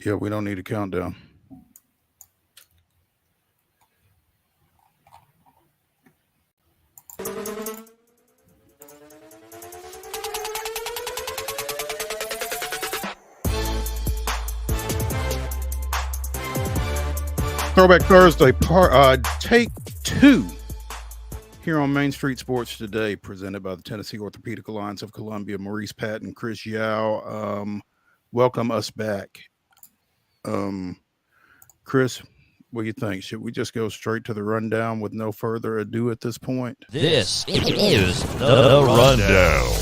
Yeah, we don't need a countdown. Throwback Thursday, take two here on Main Street Sports Today, presented by the Tennessee Orthopedic Alliance of Columbia. Maurice Patton, Chris Yao, welcome us back. Um, Chris, what do you think? Should we just go straight to the rundown with no further ado at this point? This is the rundown.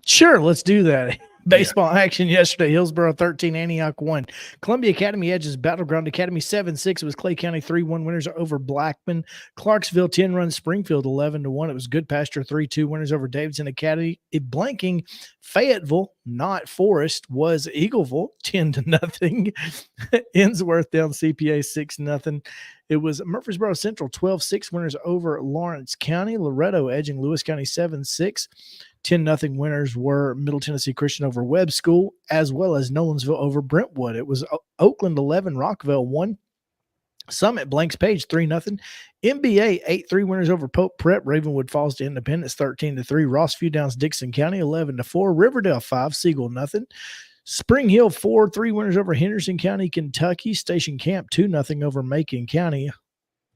Sure, let's do that. Baseball action yesterday. Hillsboro 13, Antioch 1. Columbia Academy edges Battleground Academy 7-6. It was Clay County 3-1 winners over Blackman. Clarksville 10 runs, Springfield 11-1. It was Good Pasture 3-2 winners over Davidson Academy. Blanking Fayetteville, not Forest, was Eagleville 10-0. Innsworth down CPA 6-0. It was Murfreesboro Central 12-6 winners over Lawrence County. Loretto edging Lewis County 7-6. 10-0 winners were Middle Tennessee Christian over Webb School, as well as Nolensville over Brentwood. It was Oakland 11, Rockville 1. Summit Blanks Page 3-0. MBA 8-3 winners over Pope Prep. Ravenwood falls to Independence 13-3. Rossview Downs Dixon County 11-4. Riverdale 5, Siegel 0. Spring Hill 4-3 winners over Henderson County, Kentucky. Station Camp 2-0 over Macon County.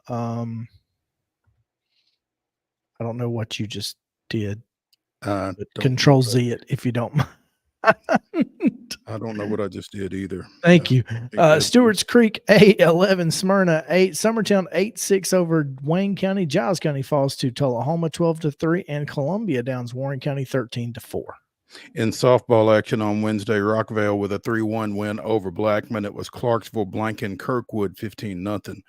I don't know what you just did. Control Z it if you don't mind. I don't know what I just did either. Thank you. Stewart's Creek 8-11, Smyrna 8, Summertown 8-6 over Wayne County. Giles County falls to Tullahoma 12-3, and Columbia Downs Warren County 13-4. In softball action on Wednesday, Rockvale with a 3-1 win over Blackman. It was Clarksville blanking Kirkwood 15-0.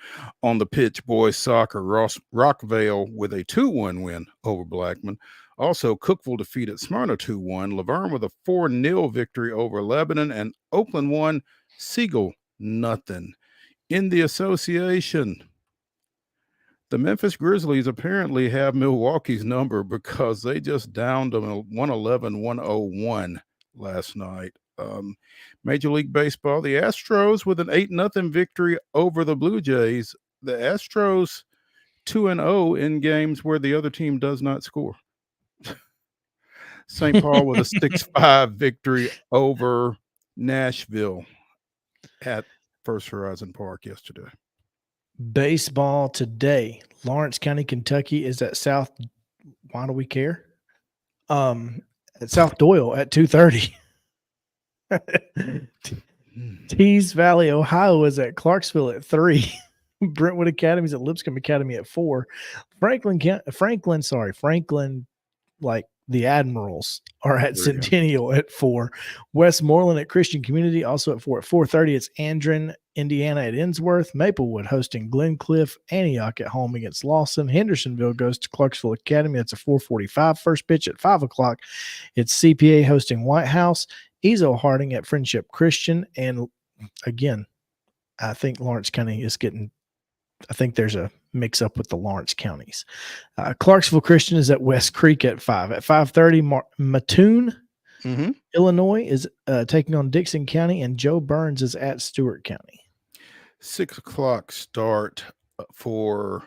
On the pitch, boys soccer, Rockvale with a 2-1 win over Blackman. Also, Cookville defeated Smyrna 2-1. Laverne with a 4-0 victory over Lebanon, and Oakland won Siegel 0. In the association, the Memphis Grizzlies apparently have Milwaukee's number because they just downed them 111-101 last night. Major League Baseball, the Astros with an 8-0 victory over the Blue Jays. The Astros 2-0 in games where the other team does not score. St. Paul with a 6-5 victory over Nashville at First Horizon Park yesterday. Baseball today. Lawrence County, Kentucky is at South. Why do we care? At South Doyle at 2:30. Tees Valley, Ohio is at Clarksville at 3. Brentwood Academy is at Lipscomb Academy at 4. Franklin, like the Admirals, are at Centennial at 4. Westmoreland at Christian Community also at 4. At 4:30, it's Andren, Indiana at Innsworth. Maplewood hosting Glencliff. Antioch at home against Lawson. Hendersonville goes to Clarksville Academy. That's a 4:45. First pitch at 5 o'clock. It's CPA hosting White House. Ezo Harding at Friendship Christian. And again, I think Lawrence County is getting – I think there's a mix-up with the Lawrence counties. Clarksville Christian is at West Creek at 5. At 5:30, Mattoon, Illinois, is taking on Dixon County, and Joe Burns is at Stewart County. 6 o'clock start for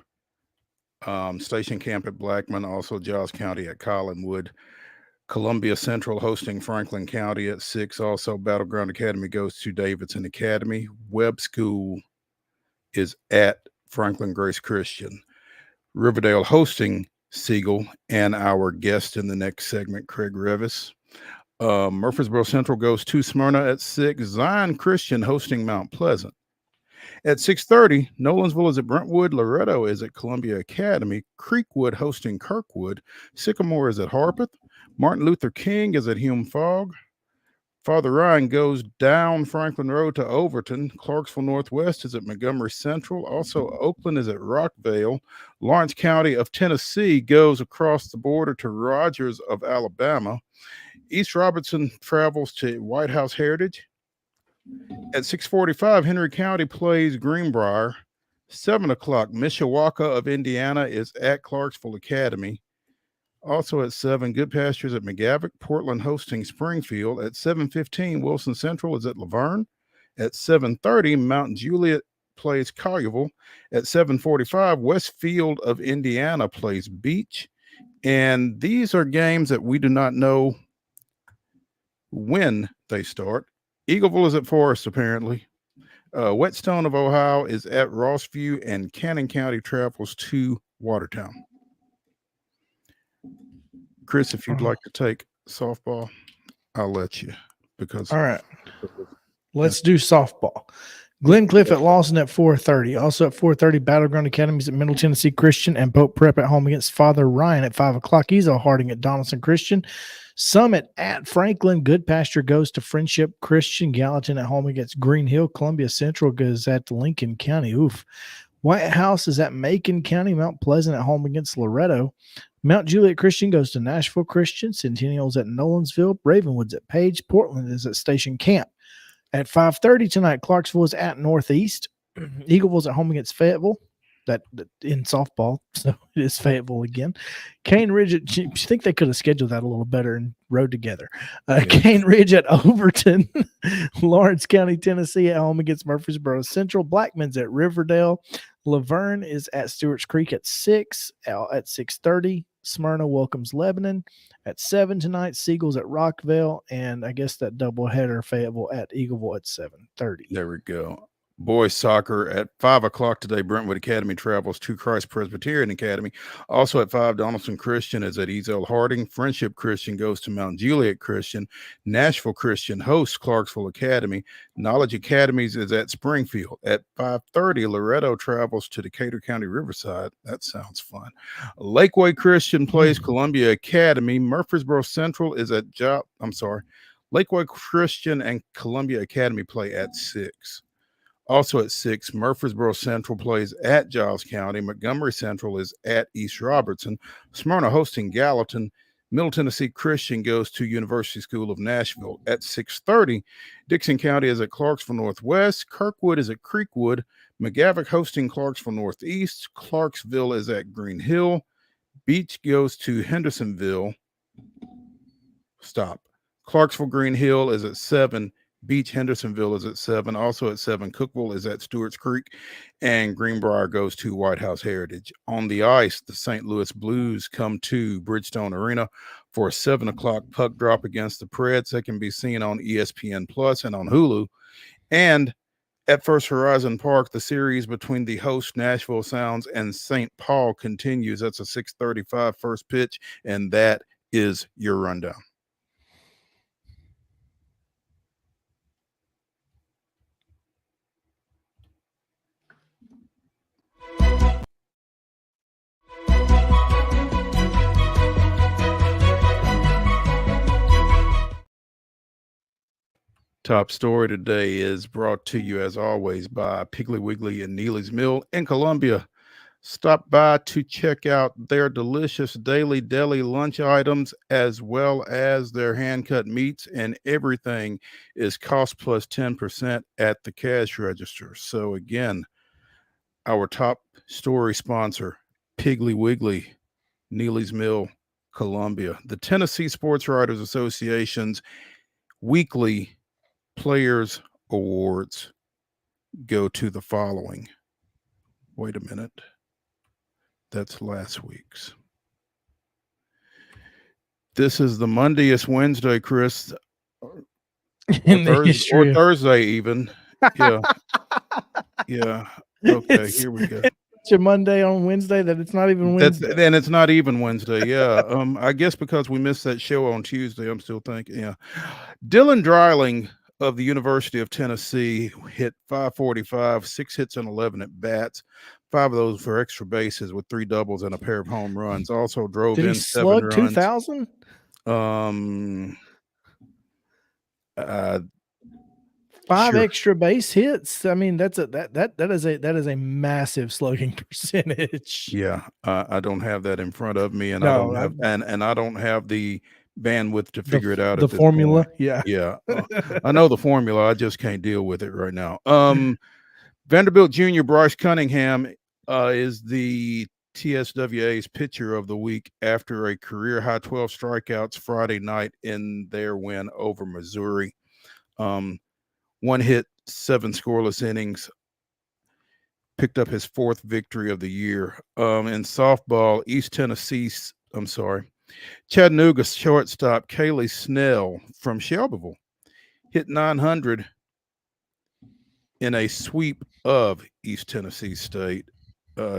Station Camp at Blackman, also Giles County at Collinwood. Columbia Central hosting Franklin County at 6. Also, Battleground Academy goes to Davidson Academy. Webb School is at Franklin Grace Christian. Riverdale hosting Siegel, and our guest in the next segment, Craig REAVIS. Murfreesboro Central goes to Smyrna at 6. Zion Christian hosting Mount Pleasant. At 6:30, Nolensville is at Brentwood. Loretto is at Columbia Academy. Creekwood hosting Kirkwood. Sycamore is at Harpeth. Martin Luther King is at Hume Fogg. Father Ryan goes down Franklin Road to Overton. Clarksville Northwest is at Montgomery Central. Also, Oakland is at Rockvale. Lawrence County of Tennessee goes across the border to Rogers of Alabama. East Robertson travels to White House Heritage. At 6:45, Henry County plays Greenbrier. 7 o'clock, Mishawaka of Indiana is at Clarksville Academy. Also at 7, Good Pastures at McGavock. Portland hosting Springfield. At 7:15, Wilson Central is at Laverne. At 7:30, Mount Juliet plays Collierville. At 7:45, Westfield of Indiana plays Beach. And these are games that we do not know when they start. Eagleville is at Forest, apparently. Whetstone of Ohio is at Rossview, and Cannon County travels to Watertown. Chris, if you'd like to take softball, I'll let you. Because all right, let's do softball. Glencliff at Lawson at 4:30. Also at 4:30, Battleground Academies at Middle Tennessee Christian and Pope Prep at home against Father Ryan at 5 o'clock. Ezo Harding at Donaldson Christian. Summit at Franklin. Good Pasture goes to Friendship Christian. Gallatin at home against Green Hill. Columbia Central goes at Lincoln County. Oof. White House is at Macon County. Mount Pleasant at home against Loretto. Mount Juliet Christian goes to Nashville Christian. Centennial's at Nolansville. Ravenwood's at Page. Portland is at Station Camp. At 5:30 tonight, Clarksville is at Northeast. Eagleville's at home against Fayetteville. That in softball, so it is Fayetteville again. Cane Ridge, you think they could have scheduled that a little better and rode together. Cane Ridge at Overton. Lawrence County, Tennessee at home against Murfreesboro Central. Blackman's at Riverdale. Laverne is at Stewart's Creek at 6. At 6:30, Smyrna welcomes Lebanon. At 7 tonight, Siegel's at Rockville. And I guess that doubleheader, Fayetteville at Eagleville at 7:30. There we go. Boys soccer at 5 o'clock today. Brentwood Academy travels to Christ Presbyterian Academy. Also at 5, Donaldson Christian is at Ezel Harding. Friendship Christian goes to Mount Juliet Christian. Nashville Christian hosts Clarksville Academy. Knowledge Academies is at Springfield. At 5:30, Loretto travels to Decatur County Riverside. That sounds fun. Lakeway Christian plays Columbia Academy. Murfreesboro Central is at Lakeway Christian and Columbia Academy play at 6. Also at 6, Murfreesboro Central plays at Giles County. Montgomery Central is at East Robertson. Smyrna hosting Gallatin. Middle Tennessee Christian goes to University School of Nashville. At 6:30, Dixon County is at Clarksville Northwest. Kirkwood is at Creekwood. McGavock hosting Clarksville Northeast. Clarksville is at Green Hill. Beach goes to Hendersonville. Clarksville Green Hill is at 7. Beach Hendersonville is at 7. Also at 7, Cookville is at Stewart's Creek, and Greenbrier goes to White House Heritage. On the ice, the St. Louis Blues come to Bridgestone Arena for a 7 o'clock puck drop against the Preds. That can be seen on ESPN Plus and on Hulu. And at First Horizon Park, the series between the host Nashville Sounds and St. Paul continues. That's a 6:35 first pitch, and that is your rundown. Top story today is brought to you, as always, by Piggly Wiggly and Neely's Mill in Columbia. Stop by to check out their delicious daily deli lunch items, as well as their hand-cut meats, and everything is cost plus 10% at the cash register. So again, our top story sponsor, Piggly Wiggly, Neely's Mill, Columbia. The Tennessee Sports Writers Association's weekly Players Awards go to the following. Wait a minute. That's last week's. This is the Mondayest Wednesday, Chris. Or Thursday even. Yeah. Yeah. Okay, here we go. It's a Monday on Wednesday that it's not even Wednesday. Then it's not even Wednesday. Yeah. I guess because we missed that show on Tuesday, I'm still thinking. Yeah. Dylan Dreiling of the University of Tennessee hit .545, 6 hits and 11 at bats. 5 of those for extra bases with 3 doubles and a pair of home runs. Also drove in 7 runs. 2,000? 5 extra base hits. I mean, that is a massive slugging percentage. Yeah, I don't have that in front of me, and I don't have the bandwidth to figure it out. The formula, yeah. I know the formula. I just can't deal with it right now. Vanderbilt Junior Bryce Cunningham is the TSWA's pitcher of the week after a career high 12 strikeouts Friday night in their win over Missouri. 1 hit, 7 scoreless innings, picked up his 4th victory of the year. In softball, Chattanooga shortstop Kaylee Snell from Shelbyville hit 900 in a sweep of East Tennessee State.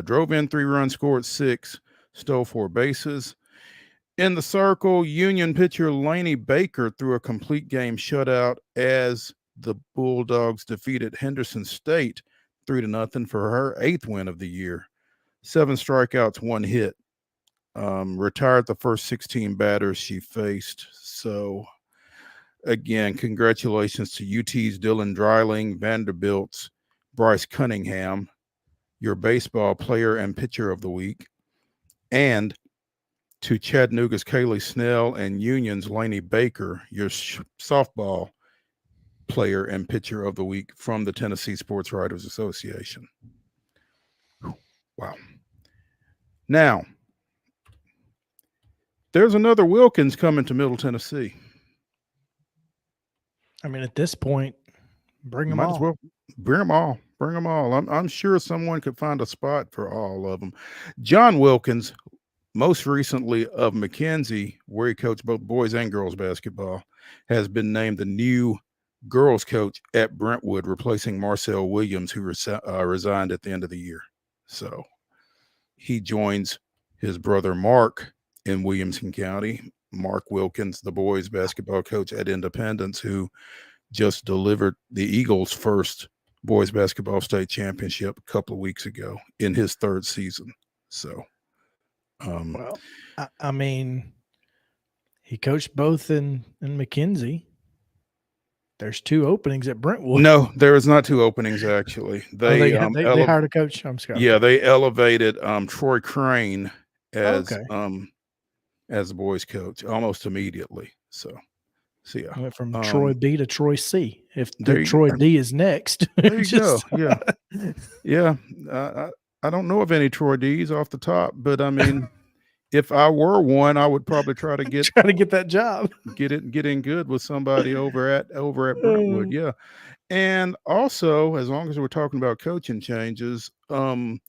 Drove in 3 runs, scored 6, stole 4 bases. In the circle, Union pitcher Laney Baker threw a complete game shutout as the Bulldogs defeated Henderson State 3-0 for her 8th win of the year. 7 strikeouts, 1 hit. Retired the first 16 batters she faced. So, again, congratulations to UT's Dylan Dreiling, Vanderbilt's Bryce Cunningham, your baseball player and pitcher of the week, and to Chattanooga's Kaylee Snell and Union's Laney Baker, your softball player and pitcher of the week from the Tennessee Sports Writers Association. Wow. Now, there's another Wilkins coming to Middle Tennessee. I mean, at this point, bring them Might all. as well bring them all. Bring them all. I'm sure someone could find a spot for all of them. John Wilkins, most recently of McKenzie, where he coached both boys and girls basketball, has been named the new girls coach at Brentwood, replacing Marcel Williams, who resigned at the end of the year. So he joins his brother Mark in Williamson County. Mark Wilkins, the boys basketball coach at Independence, who just delivered the Eagles' first boys basketball state championship a couple of weeks ago in his 3rd season. So, well, I mean, he coached both in McKenzie. There's 2 openings at Brentwood. No, there is not 2 openings actually. They hired a coach. I'm sorry. Yeah, they elevated Troy Crane as the boys coach almost immediately. So yeah, went from Troy B to Troy C. If Troy D is next, there you go. Yeah. I don't know of any Troy D's off the top, but I mean, if I were one, I would probably try to get that job, get in good with somebody over at Brentwood. Yeah. And also, as long as we're talking about coaching changes, former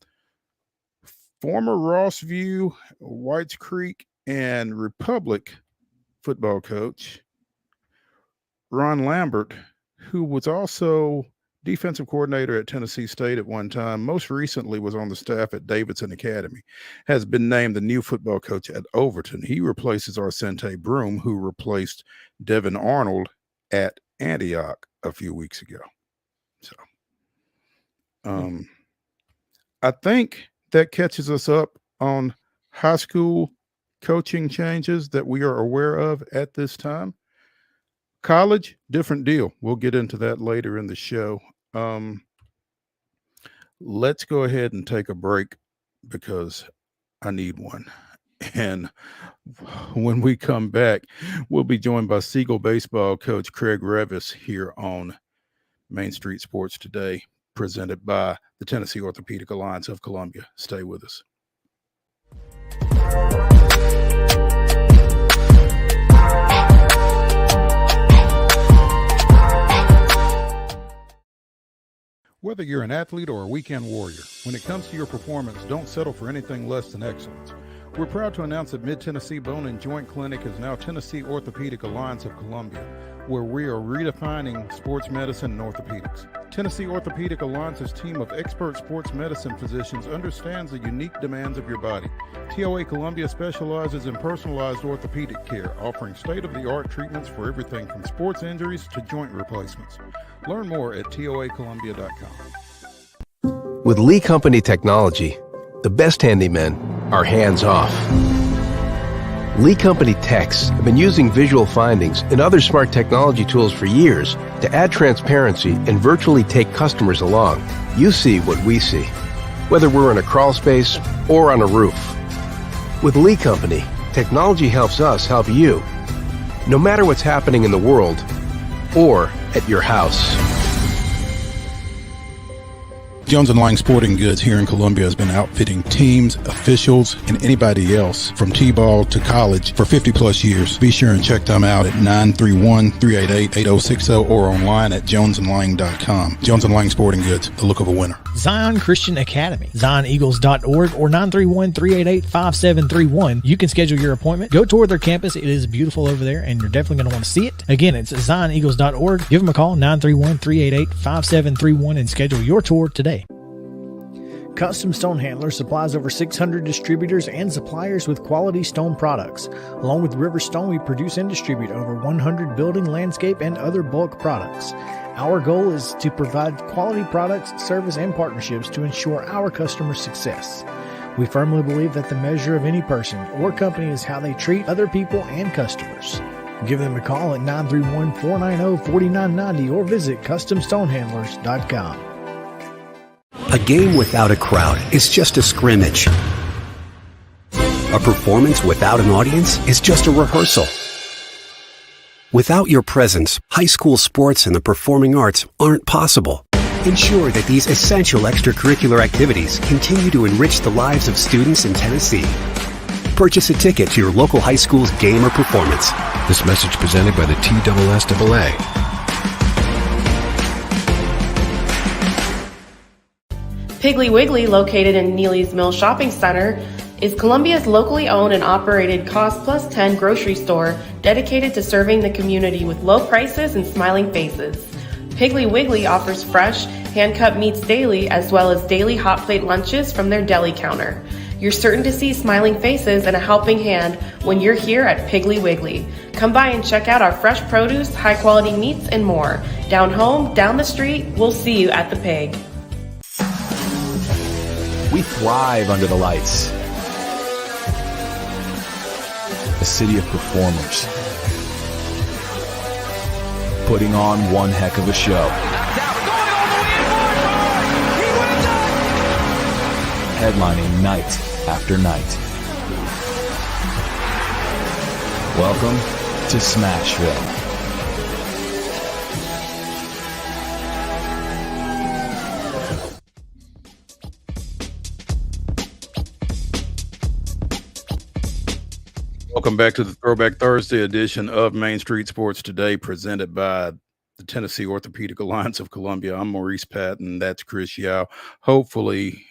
Rossview, Whites Creek, and Republic football coach Ron Lambert, who was also defensive coordinator at Tennessee State at one time, most recently was on the staff at Davidson Academy, has been named the new football coach at Overton. He replaces Arcente Broom, who replaced Devin Arnold at Antioch a few weeks ago. So I think that catches us up on high school coaching changes that we are aware of at this time. College, different deal. We'll get into that later in the show. Let's go ahead and take a break because I need one. And when we come back, we'll be joined by SIEGEL baseball coach Craig Revis here on Main Street Sports Today, presented by the Tennessee Orthopedic Alliance of Columbia. Stay with us. Whether you're an athlete or a weekend warrior, when it comes to your performance, don't settle for anything less than excellence. We're proud to announce that Mid-Tennessee Bone and Joint Clinic is now Tennessee Orthopedic Alliance of Columbia, where we are redefining sports medicine and orthopedics. Tennessee Orthopedic Alliance's team of expert sports medicine physicians understands the unique demands of your body. TOA Columbia specializes in personalized orthopedic care, offering state-of-the-art treatments for everything from sports injuries to joint replacements. Learn more at toacolumbia.com. With Lee Company technology, the best handymen are hands-off. Lee Company techs have been using visual findings and other smart technology tools for years to add transparency and virtually take customers along. You see what we see, whether we're in a crawl space or on a roof. With Lee Company, technology helps us help you, no matter what's happening in the world or at your house. Jones & Lang Sporting Goods here in Columbia has been outfitting teams, officials, and anybody else from T-ball to college for 50-plus years. Be sure and check them out at 931-388-8060 or online at jonesandlang.com. Jones & Lang Sporting Goods, the look of a winner. Zion Christian Academy, zioneagles.org or 931-388-5731. You can schedule your appointment. Go tour their campus. It is beautiful over there, and you're definitely going to want to see it. Again, it's zioneagles.org. Give them a call, 931-388-5731, and schedule your tour today. Custom Stone Handler supplies over 600 distributors and suppliers with quality stone products. Along with River Stone, we produce and distribute over 100 building, landscape, and other bulk products. Our goal is to provide quality products, service, and partnerships to ensure our customers' success. We firmly believe that the measure of any person or company is how they treat other people and customers. Give them a call at 931-490-4990 or visit CustomStonehandlers.com. A game without a crowd is just a scrimmage. A performance without an audience is just a rehearsal. Without your presence, high school sports and the performing arts aren't possible. Ensure that these essential extracurricular activities continue to enrich the lives of students in Tennessee. Purchase a ticket to your local high school's game or performance. This message presented by the TSSAA. Piggly Wiggly, located in Neely's Mill Shopping Center, is Columbia's locally owned and operated Cost Plus 10 grocery store dedicated to serving the community with low prices and smiling faces. Piggly Wiggly offers fresh, hand-cut meats daily as well as daily hot plate lunches from their deli counter. You're certain to see smiling faces and a helping hand when you're here at Piggly Wiggly. Come by and check out our fresh produce, high-quality meats, and more. Down home, down the street, we'll see you at the Pig. We thrive under the lights. A city of performers. Putting on one heck of a show. Headlining night after night. Welcome to Smashville. Welcome back to the Throwback Thursday edition of Main Street Sports Today, presented by the Tennessee Orthopedic Alliance of Columbia. I'm Maurice Patton. That's Chris Yao. Hopefully,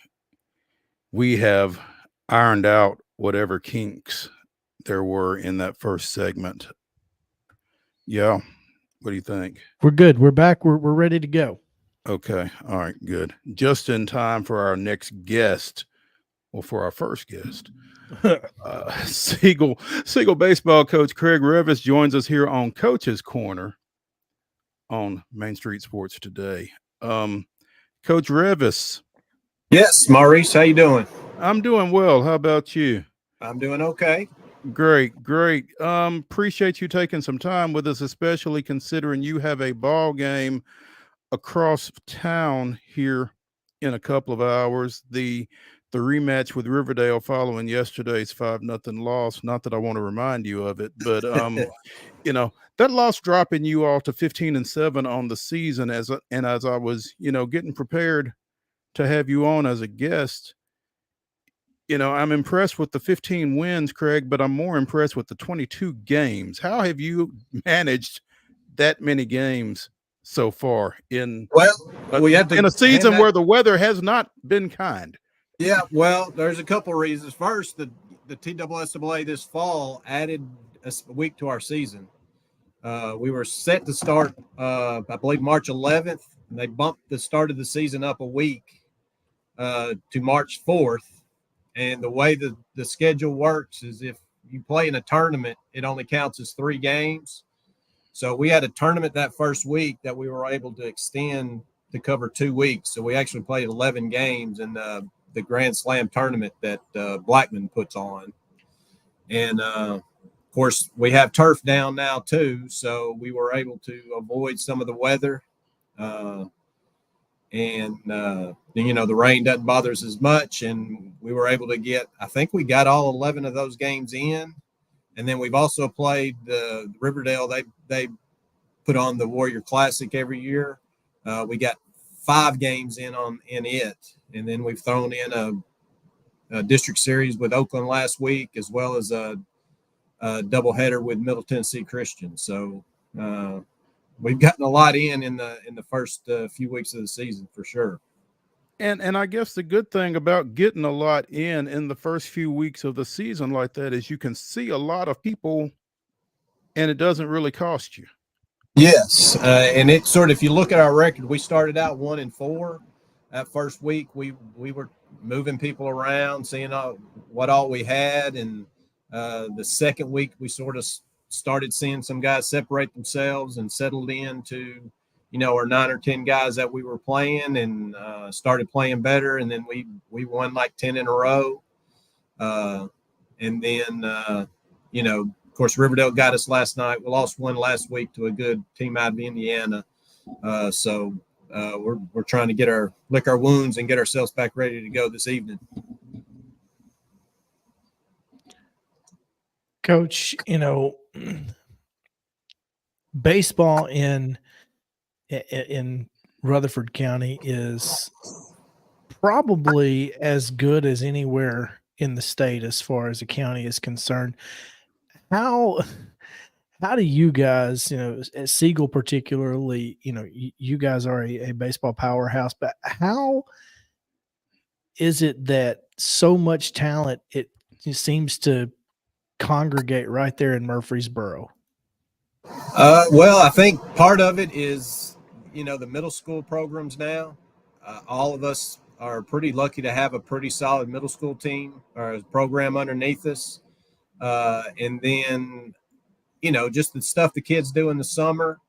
we have ironed out whatever kinks there were in that first segment. Yeah. What do you think? We're good. We're back. We're ready to go. Okay. All right. Good. Just in time for our next guest. Well, for our first guest. Siegel baseball coach Craig REAVIS joins us here on Coach's Corner on Main Street Sports Today. Coach REAVIS. Yes, Maurice, how you doing? I'm doing well. How about you? I'm doing okay. Great. Appreciate you taking some time with us, especially considering you have a ball game across town here in a couple of hours. The rematch with Riverdale following yesterday's 5-0 loss. Not that I want to remind you of it, but that loss dropping you all to 15-7 on the season. As I was, getting prepared to have you on as a guest, I'm impressed with the 15 wins, Craig, but I'm more impressed with the 22 games. How have you managed that many games so far in a season where the weather has not been kind? Yeah, well, there's a couple of reasons. First, the TSSAA this fall added a week to our season. We were set to start, I believe, March 11th, and they bumped the start of the season up a week to March 4th. And the way the schedule works is if you play in a tournament, it only counts as 3 games. So we had a tournament that first week that we were able to extend to cover 2 weeks. So we actually played 11 games in the Grand Slam tournament that Blackman puts on. And, of course, we have turf down now too, so we were able to avoid some of the weather. The rain doesn't bother us as much, and we were able to I think we got all 11 of those games in. And then we've also played the Riverdale. They put on the Warrior Classic every year. We got 5 games in it, and then we've thrown in a district series with Oakland last week, as well as a doubleheader with Middle Tennessee Christian. So we've gotten a lot in the first few weeks of the season for sure. And I guess the good thing about getting a lot in the first few weeks of the season like that is you can see a lot of people, and it doesn't really cost you. Yes, and it's sort of, if you look at our record, we started out 1-4. That first week, we were moving people around, seeing what all we had, and the second week we sort of started seeing some guys separate themselves and settled into, our 9 or 10 guys that we were playing, and started playing better, and then we won like 10 in a row, and then of course Riverdale got us last night. We lost one last week to a good team out of Indiana, so we're trying to lick our wounds and get ourselves back ready to go this evening. Coach, baseball in Rutherford County is probably as good as anywhere in the state as far as the county is concerned. How do you guys, at Siegel particularly, you guys are a baseball powerhouse, but how is it that so much talent it seems to congregate right there in Murfreesboro? Well, I think part of it is, the middle school programs now. All of us are pretty lucky to have a pretty solid middle school team or a program underneath us. And then, just the stuff the kids do in the summer,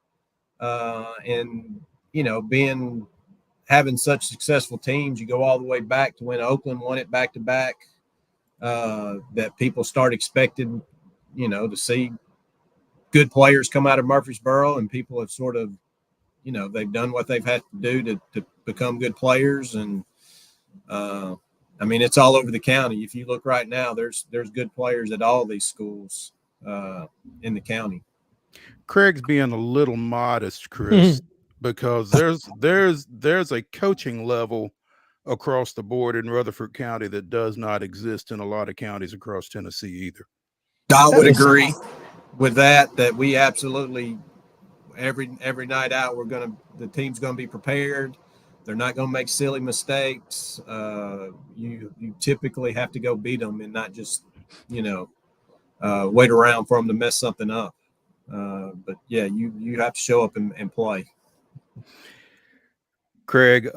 and, having such successful teams. You go all the way back to when Oakland won it back to back, that people start expecting, to see good players come out of Murfreesboro, and people have sort of, they've done what they've had to do to become good players. And, it's all over the county. If you look right now, there's good players at all these schools in the county. Craig's being a little modest, Chris, because there's a coaching level across the board in Rutherford County that does not exist in a lot of counties across Tennessee either. I would agree with that we absolutely, every night out, the team's going to be prepared. They're not going to make silly mistakes. You typically have to go beat them and not just, wait around for them to mess something up. But yeah, you have to show up and play. Craig,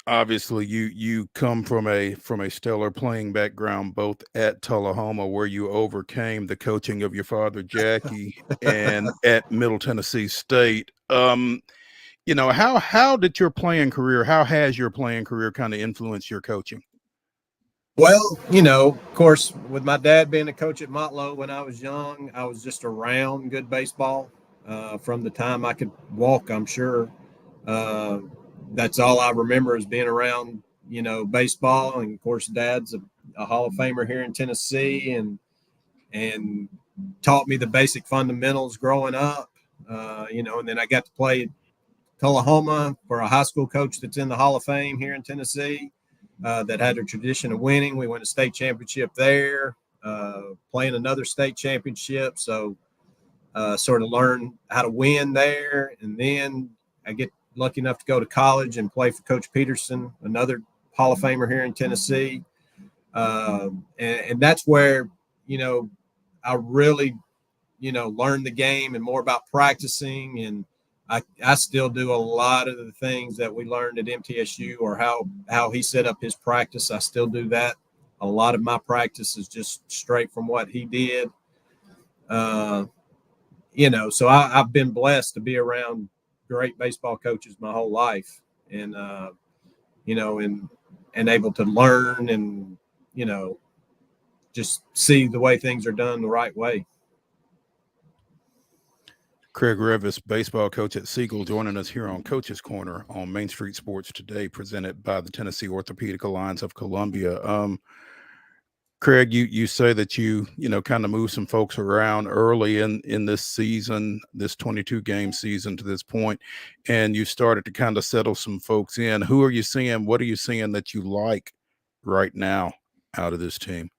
obviously you come from a stellar playing background, both at Tullahoma, where you overcame the coaching of your father, Jackie, and at Middle Tennessee State. How did your playing career, how has your playing career kind of influenced your coaching? Well, of course, with my dad being a coach at Motlow when I was young, I was just around good baseball from the time I could walk, I'm sure. That's all I remember is being around, baseball. And of course, Dad's a Hall of Famer here in Tennessee, and taught me the basic fundamentals growing up. And then I got to play at Tullahoma for a high school coach that's in the Hall of Fame here in Tennessee, that had a tradition of winning. We won a state championship there, playing another state championship. So sort of learn how to win there. And then I get lucky enough to go to college and play for Coach Peterson, another Hall of Famer here in Tennessee. And that's where, I really, learned the game and more about practicing. And I still do a lot of the things that we learned at MTSU, or how he set up his practice. I still do that. A lot of my practice is just straight from what he did. So I've been blessed to be around great baseball coaches my whole life, and and able to learn and, just see the way things are done the right way. Craig REAVIS, baseball coach at Siegel, joining us here on Coach's Corner on Main Street Sports Today, presented by the Tennessee Orthopedic Alliance of Columbia. Craig, you say that you kind of move some folks around early in this season, this 22 game season to this point, and you started to kind of settle some folks in. Who are you seeing? What are you seeing that you like right now out of this team?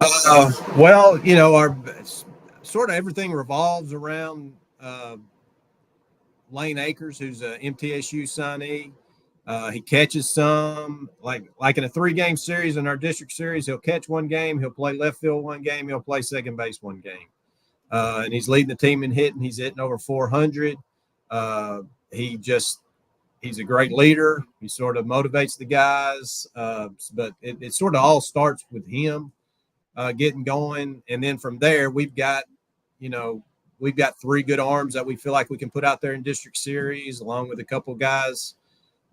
Well, our sort of everything revolves around Lane Akers, who's a MTSU signee. He catches some, like in a 3-game series in our district series, he'll catch one game, he'll play left field one game, he'll play second base one game. And he's leading the team in hitting. He's hitting over 400. He's a great leader. He sort of motivates the guys, but it sort of all starts with him getting going. And then from there, we've got 3 good arms that we feel like we can put out there in district series, along with a couple guys.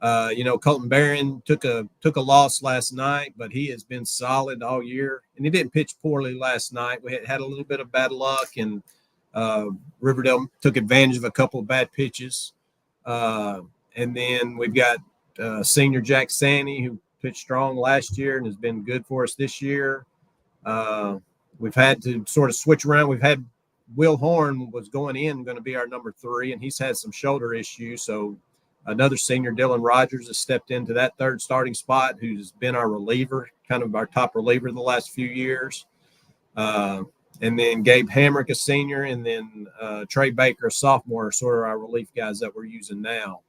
Colton Barron took a loss last night, but he has been solid all year, and he didn't pitch poorly last night. We had a little bit of bad luck, and Riverdale took advantage of a couple of bad pitches. And then we've got senior Jack Sandy, who pitched strong last year and has been good for us this year. We've had to sort of switch around. We've had Will Horn was going to be our number 3, and he's had some shoulder issues. So another senior, Dylan Rogers, has stepped into that 3rd starting spot, who's been our reliever, kind of our top reliever the last few years. And then Gabe Hamrick, a senior, and then Trey Baker, a sophomore, are sort of our relief guys that we're using now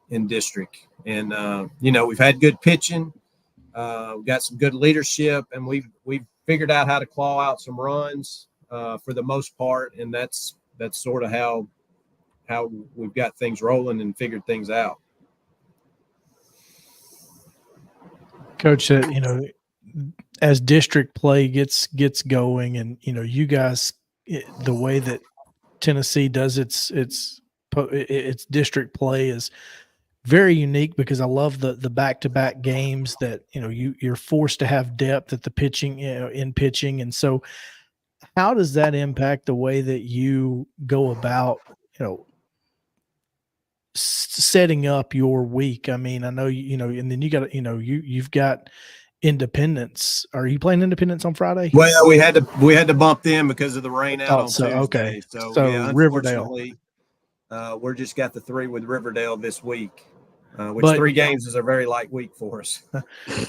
in district. And, we've had good pitching. We've got some good leadership, and we've figured out how to claw out some runs for the most part. And that's sort of how we've got things rolling and figured things out. Coach said, as district play gets going, and you guys, the way that Tennessee does its district play is very unique, because I love the back-to-back games that you're forced to have depth at the pitching, in pitching. And so how does that impact the way that you go about setting up your week? I mean, I know and then you got you've got Independence. Are you playing Independence on Friday? Well, we had to bump them because of the rain out on Tuesday. Okay. So Riverdale. We're just got the 3 with Riverdale this week, which 3 games is a very light week for us.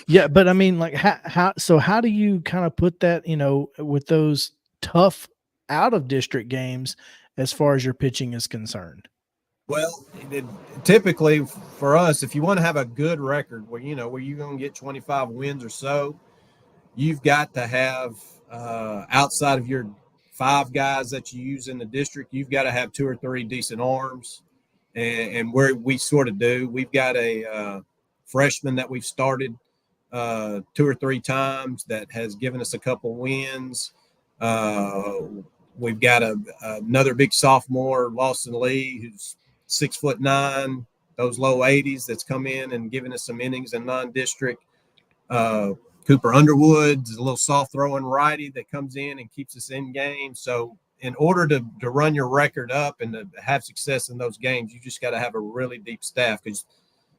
Yeah, but I mean, like, how do you kind of put that, with those tough out of district games as far as your pitching is concerned? Well, typically for us, if you want to have a good record where you're going to get 25 wins or so, you've got to have outside of your 5 guys that you use in the district, you've got to have 2 or 3 decent arms. And where we sort of do, we've got a freshman that we've started 2 or 3 times that has given us a couple wins. We've got another big sophomore, Lawson Lee, who's 6'9", those low 80s, that's come in and given us some innings in non-district. Cooper Underwood's a little soft throwing righty that comes in and keeps us in game. So in order to run your record up and to have success in those games, you just got to have a really deep staff, because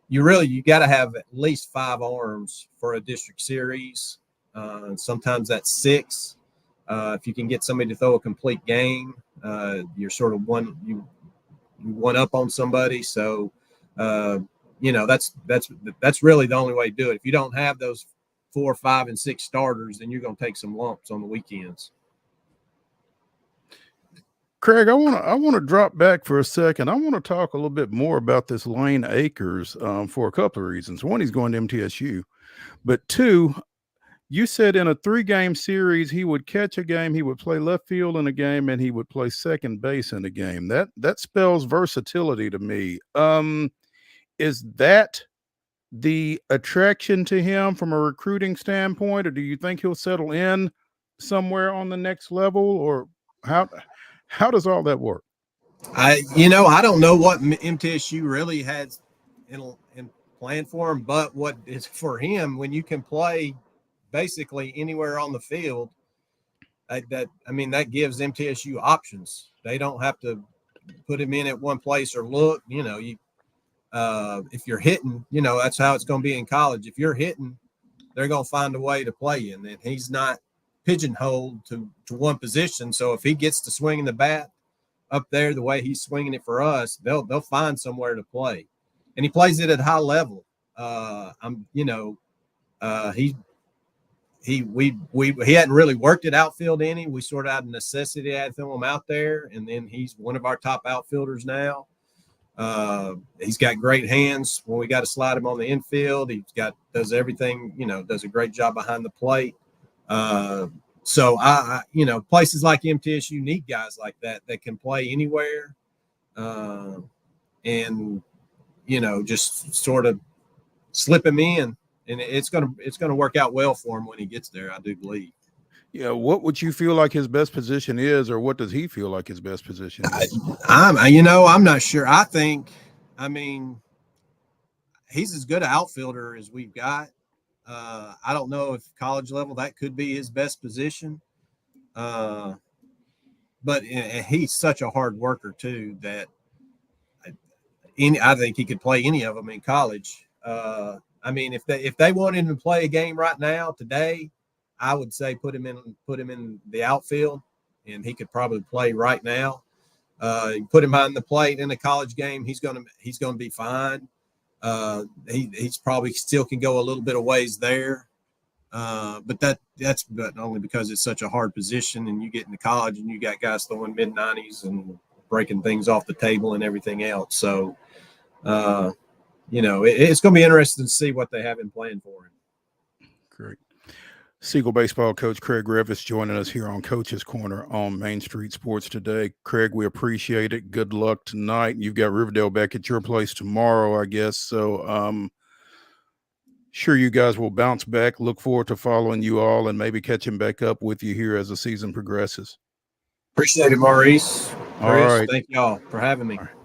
you got to have at least 5 arms for a district series. Sometimes that's 6. If you can get somebody to throw a complete game, you're sort of one up on somebody. So, that's really the only way to do it. If you don't have those 4, 5, and 6 starters, then you're going to take some lumps on the weekends. Craig, I want to drop back for a second. I want to talk a little bit more about this Lane Akers for a couple of reasons. One, he's going to MTSU, but 2, you said in a 3-game series, he would catch a game, he would play left field in a game, and he would play second base in a game. That spells versatility to me. Is that the attraction to him from a recruiting standpoint, or do you think he'll settle in somewhere on the next level, or how does all that work? I don't know what MTSU really has in plan for him, but what is for him, when you can play basically anywhere on the field, that gives MTSU options. They don't have to put him in at one place or look. If you're hitting, that's how it's going to be in college. If you're hitting, they're going to find a way to play in. And he's not pigeonholed to one position. So if he gets to swinging the bat up there the way he's swinging it for us, they'll find somewhere to play. And he plays it at high level. He hadn't really worked at outfield any. We sort of out of necessity had to throw him out there, and then he's one of our top outfielders now. He's got great hands when we got to slide him on the infield. Does everything, does a great job behind the plate. So I places like MTSU need guys like that can play anywhere, and just sort of slip him in, and it's gonna work out well for him when he gets there, I do believe. Yeah, what would you feel like his best position is, or what does he feel like his best position is? I'm not sure. He's as good an outfielder as we've got. I don't know if college level that could be his best position, but he's such a hard worker too that I think he could play any of them in college. If they wanted him to play a game right now today, I would say put him in the outfield, and he could probably play right now. Put him behind the plate in a college game, he's gonna be fine. He's probably still can go a little bit of ways there, but that's only because it's such a hard position, and you get into college and you got guys throwing mid-90s and breaking things off the table and everything else. So, it's going to be interesting to see what they have in plan for him. Great. Siegel baseball coach Craig REAVIS joining us here on Coach's Corner on Main Street Sports today. Craig, we appreciate it. Good luck tonight. You've got Riverdale back at your place tomorrow, I guess. So sure you guys will bounce back. Look forward to following you all and maybe catching back up with you here as the season progresses. Appreciate it, Maurice. All right. Thank y'all for having me. All right.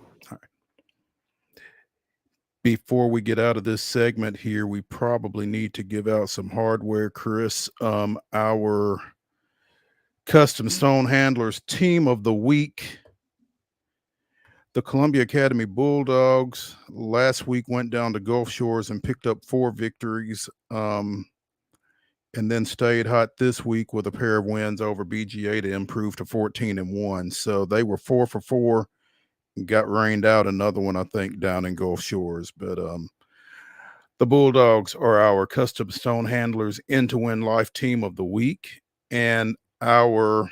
Before we get out of this segment here, we probably need to give out some hardware, Chris. Our Custom Stone Handlers Team of the Week, the Columbia Academy Bulldogs, last week went down to Gulf Shores and picked up 4 victories, and then stayed hot this week with a pair of wins over BGA to improve to 14-1. So they were 4 for 4. Got rained out another one, I think, down in Gulf Shores. But the Bulldogs are our Custom Stone Handlers In-to-Win Life Team of the Week. And our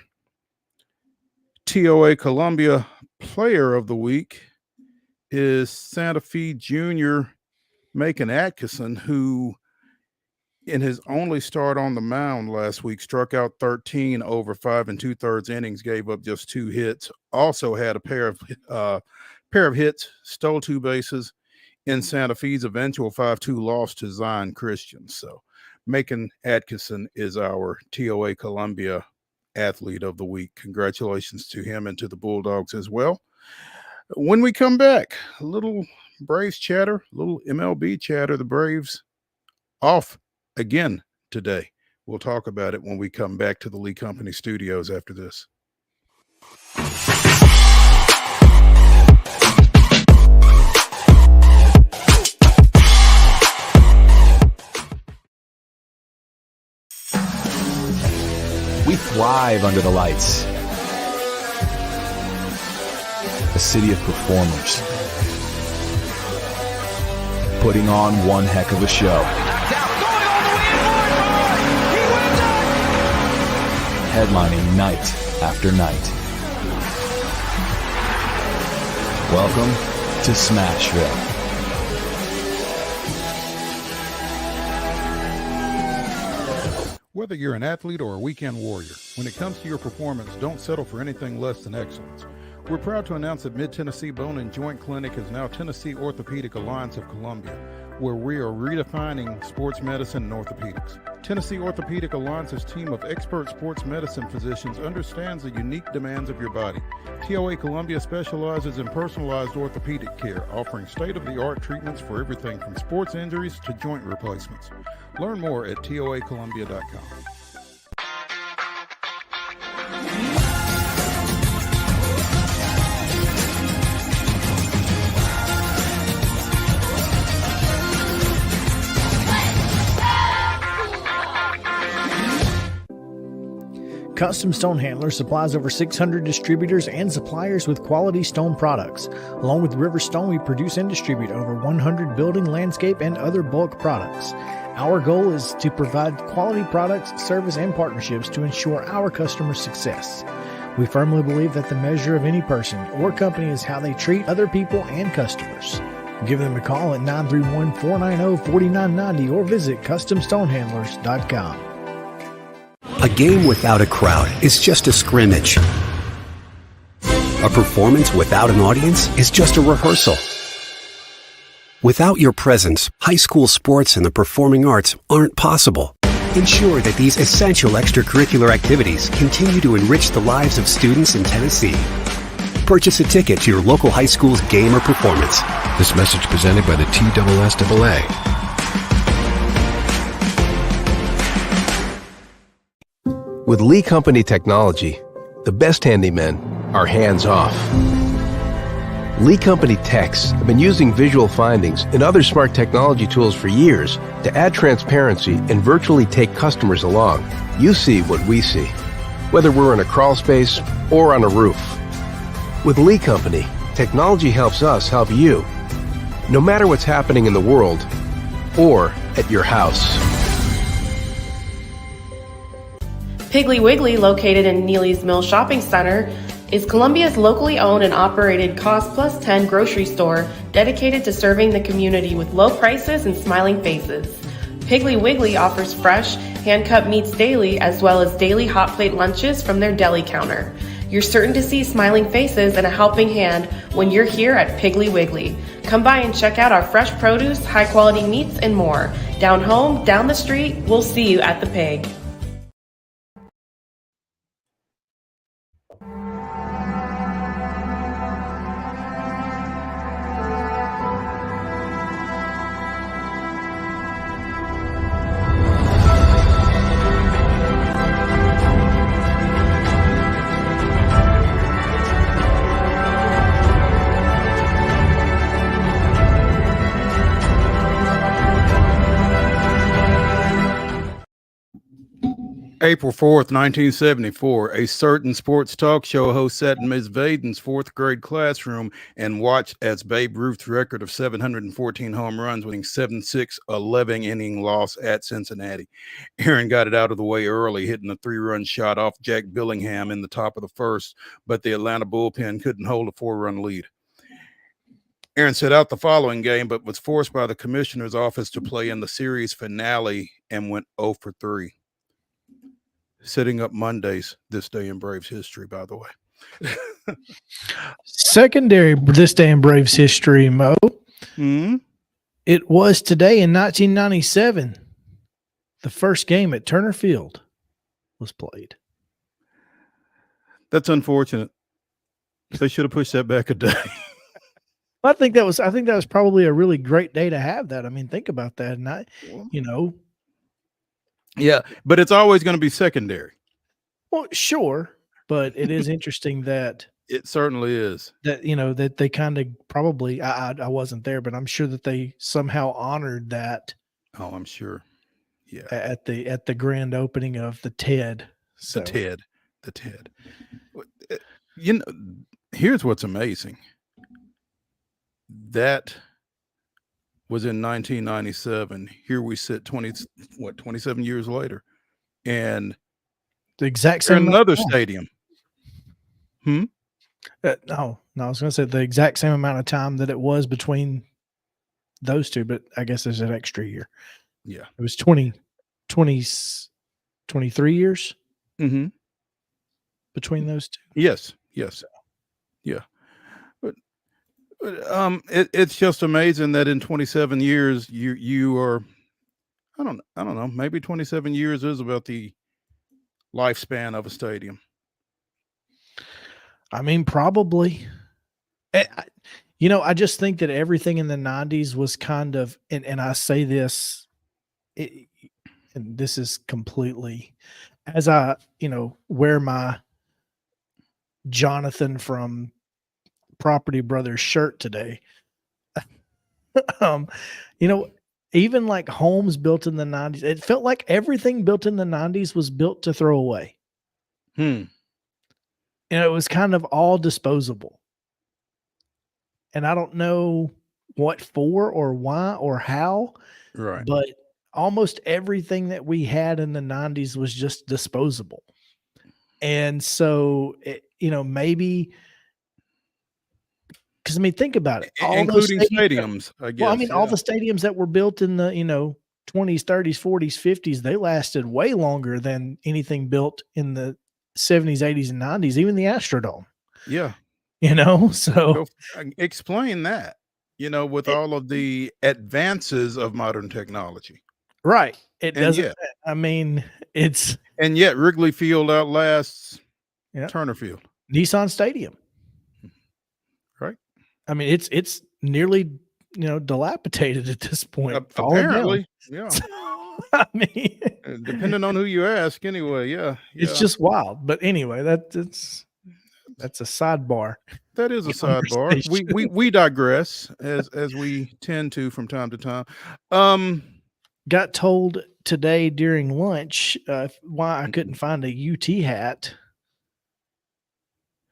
TOA Columbia Player of the Week is Santa Fe Junior Macon Atkinson, who in his only start on the mound last week struck out 13 over 5 2/3 innings, gave up just 2 hits, also had a pair of hits, stole 2 bases in Santa Fe's eventual 5-2 loss to Zion Christian. So Macon Atkinson is our TOA Columbia Athlete of the Week. Congratulations to him and to the Bulldogs as well. When we come back, a little Braves chatter, a little MLB chatter. The Braves off again today. We'll talk about it when we come back to the Lee Company studios after this. We thrive under the lights. A city of performers, putting on one heck of a show. Headlining night after night. Welcome to Smashville. Whether you're an athlete or a weekend warrior, when it comes to your performance, don't settle for anything less than excellence. We're proud to announce that Mid-Tennessee Bone and Joint Clinic is now Tennessee Orthopedic Alliance of Columbia, where we are redefining sports medicine and orthopedics. Tennessee Orthopedic Alliance's team of expert sports medicine physicians understands the unique demands of your body. TOA Columbia specializes in personalized orthopedic care, offering state-of-the-art treatments for everything from sports injuries to joint replacements. Learn more at toacolumbia.com. Custom Stone Handler supplies over 600 distributors and suppliers with quality stone products. Along with River Stone, we produce and distribute over 100 building, landscape, and other bulk products. Our goal is to provide quality products, service, and partnerships to ensure our customers' success. We firmly believe that the measure of any person or company is how they treat other people and customers. Give them a call at 931-490-4990 or visit CustomStonehandlers.com. A game without a crowd is just a scrimmage. A performance without an audience is just a rehearsal. Without your presence, high school sports and the performing arts aren't possible. Ensure that these essential extracurricular activities continue to enrich the lives of students in Tennessee. Purchase a ticket to your local high school's game or performance. This message presented by the TSSAA. With Lee Company technology, the best handymen are hands-off. Lee Company techs have been using visual findings and other smart technology tools for years to add transparency and virtually take customers along. You see what we see, whether we're in a crawl space or on a roof. With Lee Company, technology helps us help you, no matter what's happening in the world or at your house. Piggly Wiggly, located in Neely's Mill Shopping Center, is Columbia's locally owned and operated Cost Plus 10 grocery store dedicated to serving the community with low prices and smiling faces. Piggly Wiggly offers fresh, hand-cut meats daily as well as daily hot plate lunches from their deli counter. You're certain to see smiling faces and a helping hand when you're here at Piggly Wiggly. Come by and check out our fresh produce, high-quality meats, and more. Down home, down the street, we'll see you at the Pig. April 4th, 1974, a certain sports talk show host sat in Ms. Vaden's fourth grade classroom and watched as Babe Ruth's record of 714 home runs, winning 7-6, 11-inning loss at Cincinnati. Aaron got it out of the way early, hitting a 3-run shot off Jack Billingham in the top of the first, but the Atlanta bullpen couldn't hold a 4-run lead. Aaron set out the following game, but was forced by the commissioner's office to play in the series finale and went 0 for 3. Setting up Mondays this day in Braves history, by the way. Secondary this day in Braves history, Mo. Mm-hmm. It was today in 1997. The first game at Turner Field was played. That's unfortunate. They should have pushed that back a day. I think that was probably a really great day to have that. I mean, think about that. And Yeah, but it's always going to be secondary. Well, sure, but it is interesting that it certainly is that that they kind of probably I wasn't there, but I'm sure that they somehow honored that. Oh, I'm sure. Yeah, at the grand opening of the TED. So. The TED. Here's what's amazing. That was in 1997. Here we sit 27 years later, and the exact same another stadium. No, I was going to say the exact same amount of time that it was between those two, but I guess there's an extra year. Yeah, it was 23 years between those two. Yes, yeah. It's just amazing that in 27 years you are, I don't know, maybe 27 years is about the lifespan of a stadium. I mean, probably. I just think that everything in the 90s was kind of, and I say this, and this is completely, as I, wear my Jonathan from Property Brothers shirt today. Even like homes built in the 90s, it felt like everything built in the 90s was built to throw away. Hmm. And it was kind of all disposable. And I don't know what for or why or how, Right. but almost everything that we had in the 90s was just disposable. And so, maybe because I mean, think about it. All those Including stadiums stadiums, I well, I guess. mean, all Yeah. the stadiums that were built in the, 20s, 30s, 40s, 50s, they lasted way longer than anything built in the 70s, 80s, and 90s, even the Astrodome, Yeah. So Explain that, with it, all of the advances of modern technology. right. It And doesn't, yet, I mean, it's, Wrigley Field outlasts yeah, Turner Field. Nissan Stadium. Right. I mean, it's nearly, dilapidated at this point, falling down. Apparently, yeah. So, I mean, Depending on who you ask, anyway. Yeah. it's Yeah. just wild. But anyway, that's a sidebar. That is a sidebar. We digress as we tend to from time to time. Got told today during lunch why I couldn't find a UT hat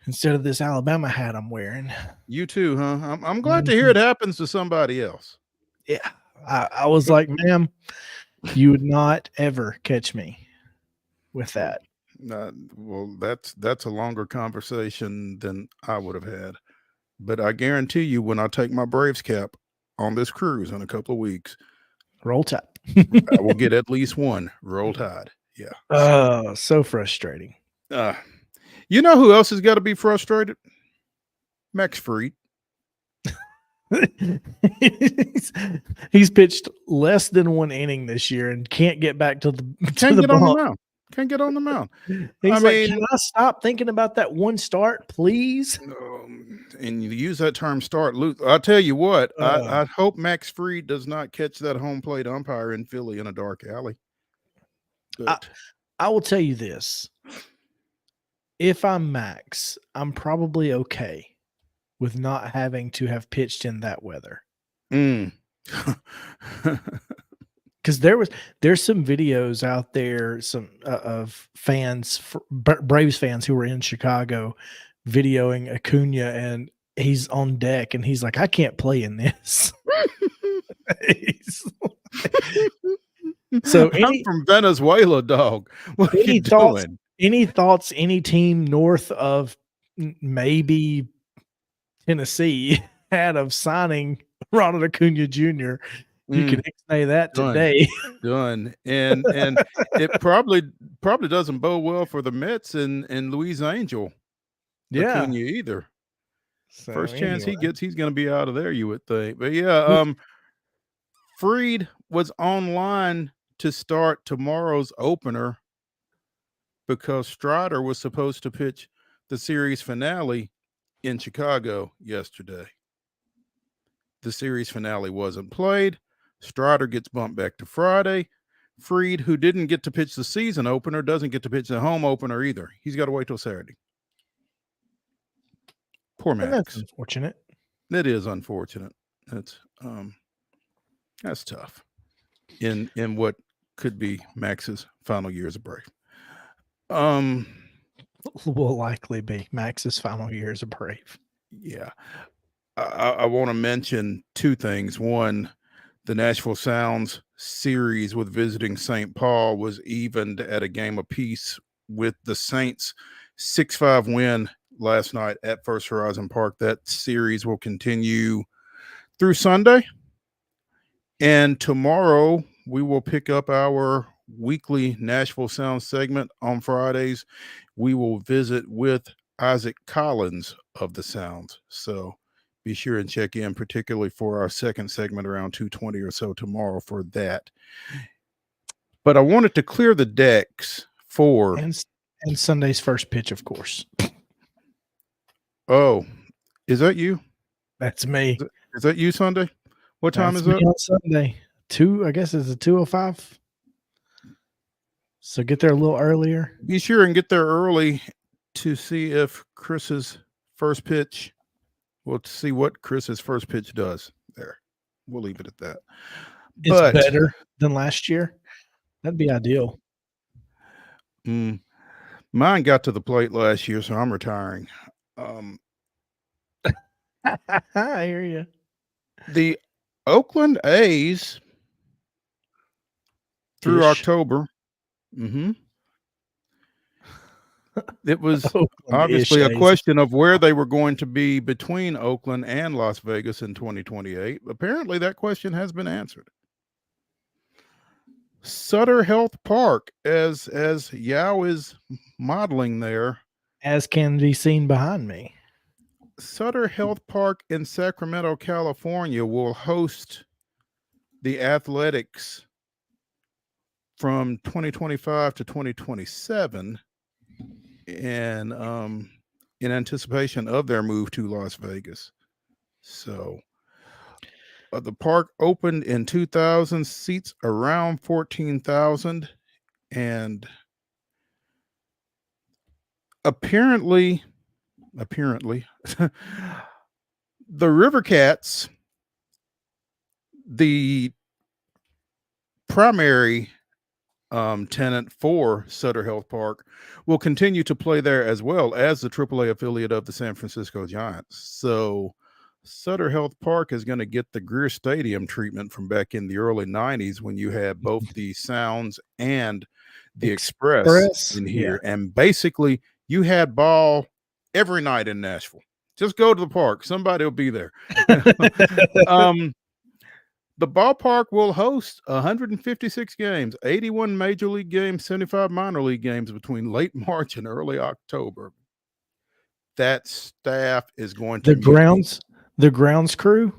instead of this Alabama hat I'm wearing. You too, huh? I'm glad to hear it happens to somebody else. Yeah, I was like, ma'am, you would not ever catch me with that. Well, that's a longer conversation than I would have had. But I guarantee you, when I take my Braves cap on this cruise in a couple of weeks, Roll Tide. I will get at least one. Roll Tide. Yeah. Oh, so frustrating. You know who else has got to be frustrated? Max Fried. he's pitched less than one inning this year and can't get back to the Can't get ball. on the mound. Can't get on the mound. He's like, can I stop thinking about that one start, please? And you use that term start. I'll tell you what, I hope Max Fried does not catch that home plate umpire in Philly in a dark alley. I will tell you this. If I'm Max, I'm probably okay with not having to have pitched in that weather. Because there's some videos out there, some of fans, Braves fans who were in Chicago, videoing Acuna, and he's on deck, and he's like, "I can't play in this." So I'm from Venezuela, dog. What are you doing? Any thoughts? Any team north of maybe Tennessee had of signing Ronald Acuna Jr.? You can say that today. Done. And it probably doesn't bode well for the Mets and Luis Angel. Yeah. Acuna either. So First chance he gets, he's going to be out of there, you would think. But yeah, Fried was online to start tomorrow's opener because Strider was supposed to pitch the series finale in Chicago yesterday. The series finale wasn't played. Strider gets bumped back to Friday. Fried, who didn't get to pitch the season opener, doesn't get to pitch the home opener either. He's got to wait till Saturday. Poor Max. And that's unfortunate. It is unfortunate. That's tough in what could be Max's final year as a Brave. Will likely be Max's final year as a Brave. Yeah. I want to mention two things. One, the Nashville Sounds series with visiting St. Paul was evened at a game apiece with the Saints' 6-5 win last night at First Horizon Park. That series will continue through Sunday. And tomorrow we will pick up our weekly Nashville Sounds segment on Fridays. We will visit with Isaac Collins of the Sounds. So be sure and check in, particularly for our second segment around 2:20 or so tomorrow for that. But I wanted to clear the decks for and Sunday's first pitch, of course. Oh, is that you? That's me. Is that you, Sunday? What time is it? On Sunday. 2, I guess it's a 2:05. So get there a little earlier. Be sure and get there early to see if Chris's first pitch. We'll see what Chris's first pitch does there. We'll leave it at that. It's better than last year. That'd be ideal. Mine got to the plate last year, so I'm retiring. I hear you. The Oakland A's through Ish. October. It was Oakland-ish obviously a A's. question of where they were going to be between Oakland and Las Vegas in 2028. Apparently, that question has been answered. Sutter Health Park, as Yao is modeling there, As can be seen behind me. Sutter Health Park in Sacramento, California, will host the Athletics from 2025 to 2027, and in anticipation of their move to Las Vegas. So the park opened in 2000, seats around 14,000, and apparently the River Cats, the primary tenant for Sutter Health Park, will continue to play there as well as the AAA affiliate of the San Francisco Giants. So Sutter Health Park is going to get the Greer Stadium treatment from back in the early 90s when you had both the Sounds and the Express in here. Yeah. And basically you had ball every night in Nashville. Just go to the park. Somebody will be there. The ballpark will host 156 games, 81 major league games, 75 minor league games between late March and early October. That staff is going to the grounds crew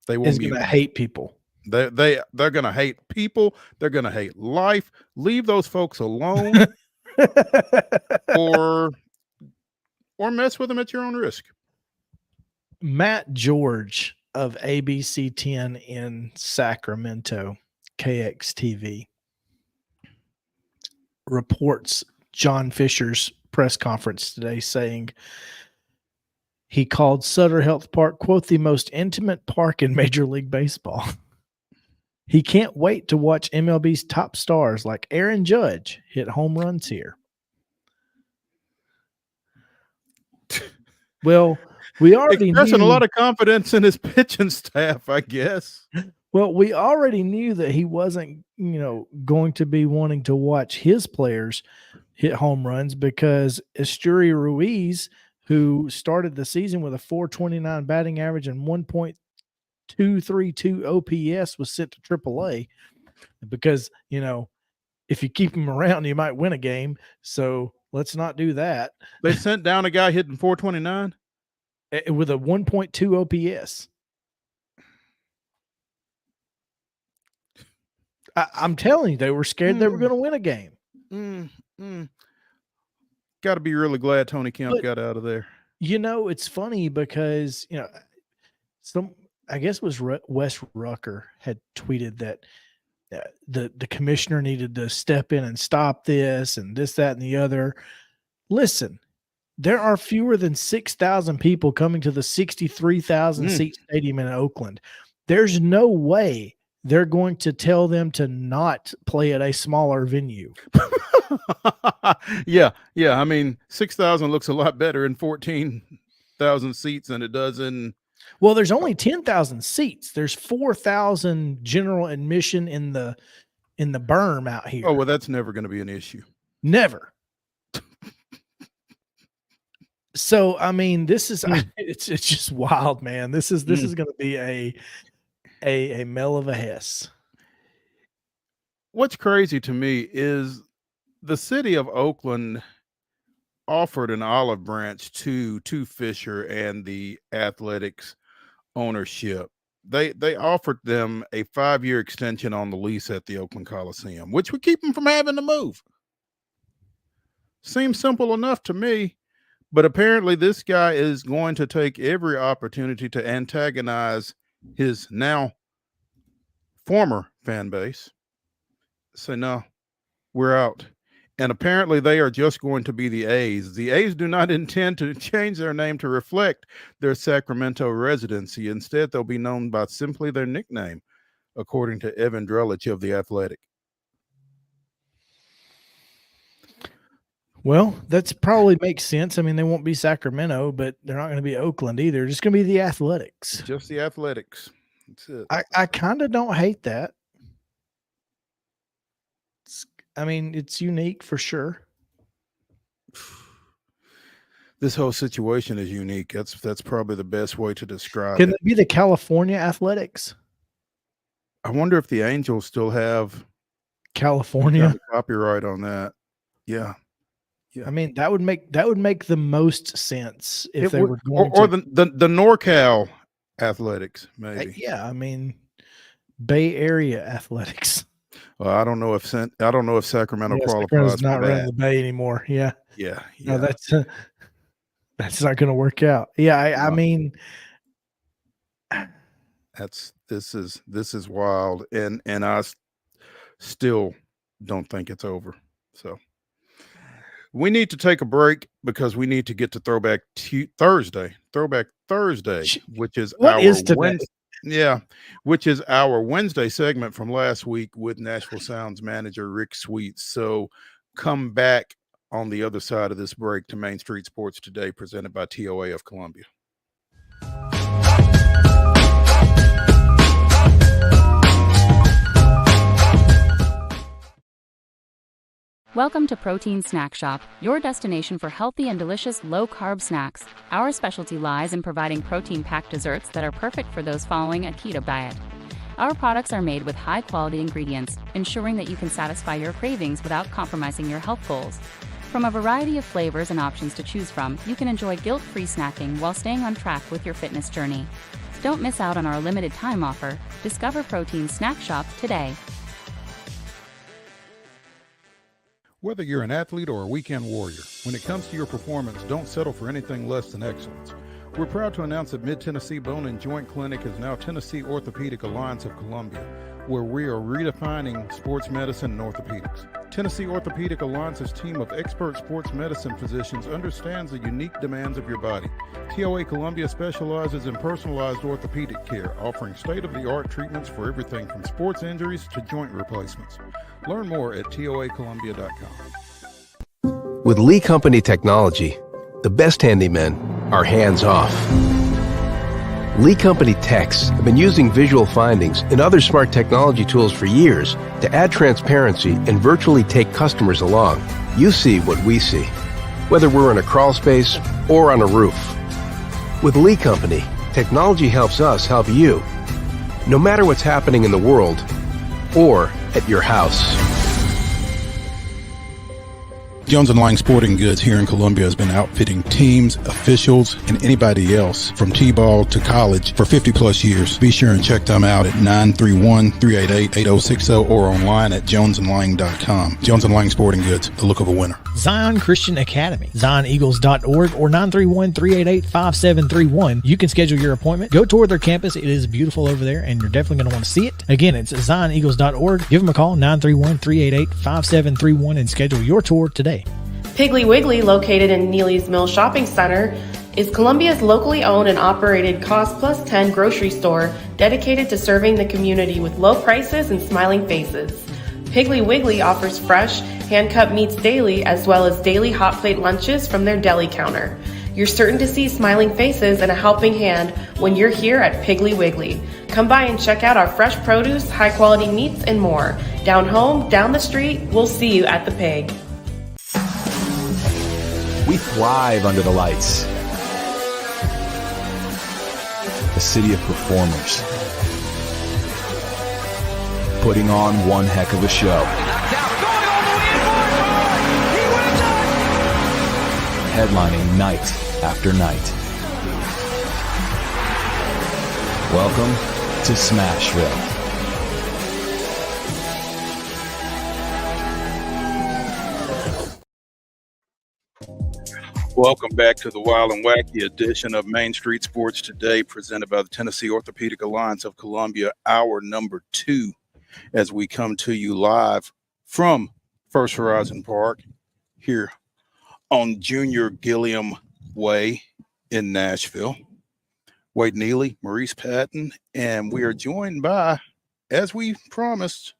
is going to hate people. They're going to hate people. They're going to hate life. Leave those folks alone, or mess with them at your own risk. Matt George of ABC 10 in Sacramento, KXTV, reports John Fisher's press conference today, saying he called Sutter Health Park, quote, the most intimate park in Major League Baseball. He can't wait to watch MLB's top stars like Aaron Judge hit home runs here. Well, we already expressing knew a lot of confidence in his pitching staff, I guess. Well, we already knew that he wasn't, going to be wanting to watch his players hit home runs, because Esteury Ruiz, who started the season with a .429 batting average and 1.232 OPS, was sent to AAA because, if you keep him around, you might win a game. So let's not do that. They sent down a guy hitting .429 with a 1.2 OPS. I'm telling you, they were scared they were going to win a game. Got to be really glad Tony Kemp got out of there. It's funny because, I guess it was Wes Rucker had tweeted that the commissioner needed to step in and stop this and this, that, and the other. Listen, there are fewer than 6,000 people coming to the 63,000 seat stadium in Oakland. There's no way they're going to tell them to not play at a smaller venue. Yeah. I mean, 6,000 looks a lot better in 14,000 seats than it does in. Well, there's only 10,000 seats. There's 4,000 general admission in the berm out here. Oh, well, that's never going to be an issue. Never. So, I mean, this is it's just wild, man. This is going to be a mell of a hess. What's crazy to me is the city of Oakland offered an olive branch to Fisher and the Athletics ownership. They offered them a 5-year extension on the lease at the Oakland Coliseum, which would keep them from having to move. Seems simple enough to me, but apparently this guy is going to take every opportunity to antagonize his now former fan base. Say, no, we're out. And apparently they are just going to be the A's. The A's do not intend to change their name to reflect their Sacramento residency. Instead, they'll be known by simply their nickname, according to Evan Drellich of The Athletic. Well, that's probably makes sense. I mean, they won't be Sacramento, but they're not going to be Oakland either. Just going to be the Athletics. Just the Athletics. That's it. I kind of don't hate that. I mean, it's unique for sure. This whole situation is unique. That's probably the best way to describe Can it. it be the California Athletics? I wonder if the Angels still have California copyright on that. Yeah. I mean, that would make the most sense if they were going or to, the NorCal Athletics, maybe. yeah, I mean, Bay Area Athletics. Well, I don't know if Sacramento qualifies Sacramento's not for running that. the Bay anymore. Yeah. Yeah. No, that's not going to work out. Yeah, I mean, this is wild, and I still don't think it's over. So we need to take a break because we need to get to Throwback Thursday, which is which is our Wednesday segment from last week with Nashville Sounds manager Rick Sweet. So come back on the other side of this break to Main Street Sports Today, presented by TOA of Columbia. Welcome to Protein Snack Shop, your destination for healthy and delicious low-carb snacks. Our specialty lies in providing protein-packed desserts that are perfect for those following a keto diet. Our products are made with high-quality ingredients, ensuring that you can satisfy your cravings without compromising your health goals. From a variety of flavors and options to choose from, you can enjoy guilt-free snacking while staying on track with your fitness journey. Don't miss out on our limited time offer. Discover Protein Snack Shop today. Whether you're an athlete or a weekend warrior, when it comes to your performance, don't settle for anything less than excellence. We're proud to announce that Mid-Tennessee Bone and Joint Clinic is now Tennessee Orthopedic Alliance of Columbia, where we are redefining sports medicine and orthopedics. Tennessee Orthopedic Alliance's team of expert sports medicine physicians understands the unique demands of your body. TOA Columbia specializes in personalized orthopedic care, offering state-of-the-art treatments for everything from sports injuries to joint replacements. Learn more at toacolumbia.com. With Lee Company technology, the best handymen are hands-off. Lee Company techs have been using visual findings and other smart technology tools for years to add transparency and virtually take customers along. You see what we see, whether we're in a crawl space or on a roof. With Lee Company, technology helps us help you, no matter what's happening in the world or at your house. Jones & Lang Sporting Goods here in Columbia has been outfitting teams, officials, and anybody else from T-ball to college for 50 plus years. Be sure and check them out at 931-388-8060 or online at jonesandlang.com. Jones & Lang Sporting Goods, the look of a winner. Zion Christian Academy, zioneagles.org or 931-388-5731. You can schedule your appointment. Go tour their campus. It is beautiful over there, and you're definitely going to want to see it. Again, it's zioneagles.org. Give them a call, 931-388-5731, and schedule your tour today. Piggly Wiggly, located in Neely's Mill Shopping Center, is Columbia's locally owned and operated Cost Plus 10 grocery store dedicated to serving the community with low prices and smiling faces. Piggly Wiggly offers fresh, hand-cut meats daily as well as daily hot plate lunches from their deli counter. You're certain to see smiling faces and a helping hand when you're here at Piggly Wiggly. Come by and check out our fresh produce, high-quality meats, and more. Down home, down the street, we'll see you at the Pig. We thrive under the lights. A city of performers. Putting on one heck of a show. Headlining night after night. Welcome to Smashville. Welcome back to the Wild and Wacky edition of Main Street Sports Today, presented by the Tennessee Orthopedic Alliance of Columbia, hour number 2, as we come to you live from First Horizon Park here on Junior Gilliam Way in Nashville. Wade Neely, Maurice Patton, and we are joined by, as we promised,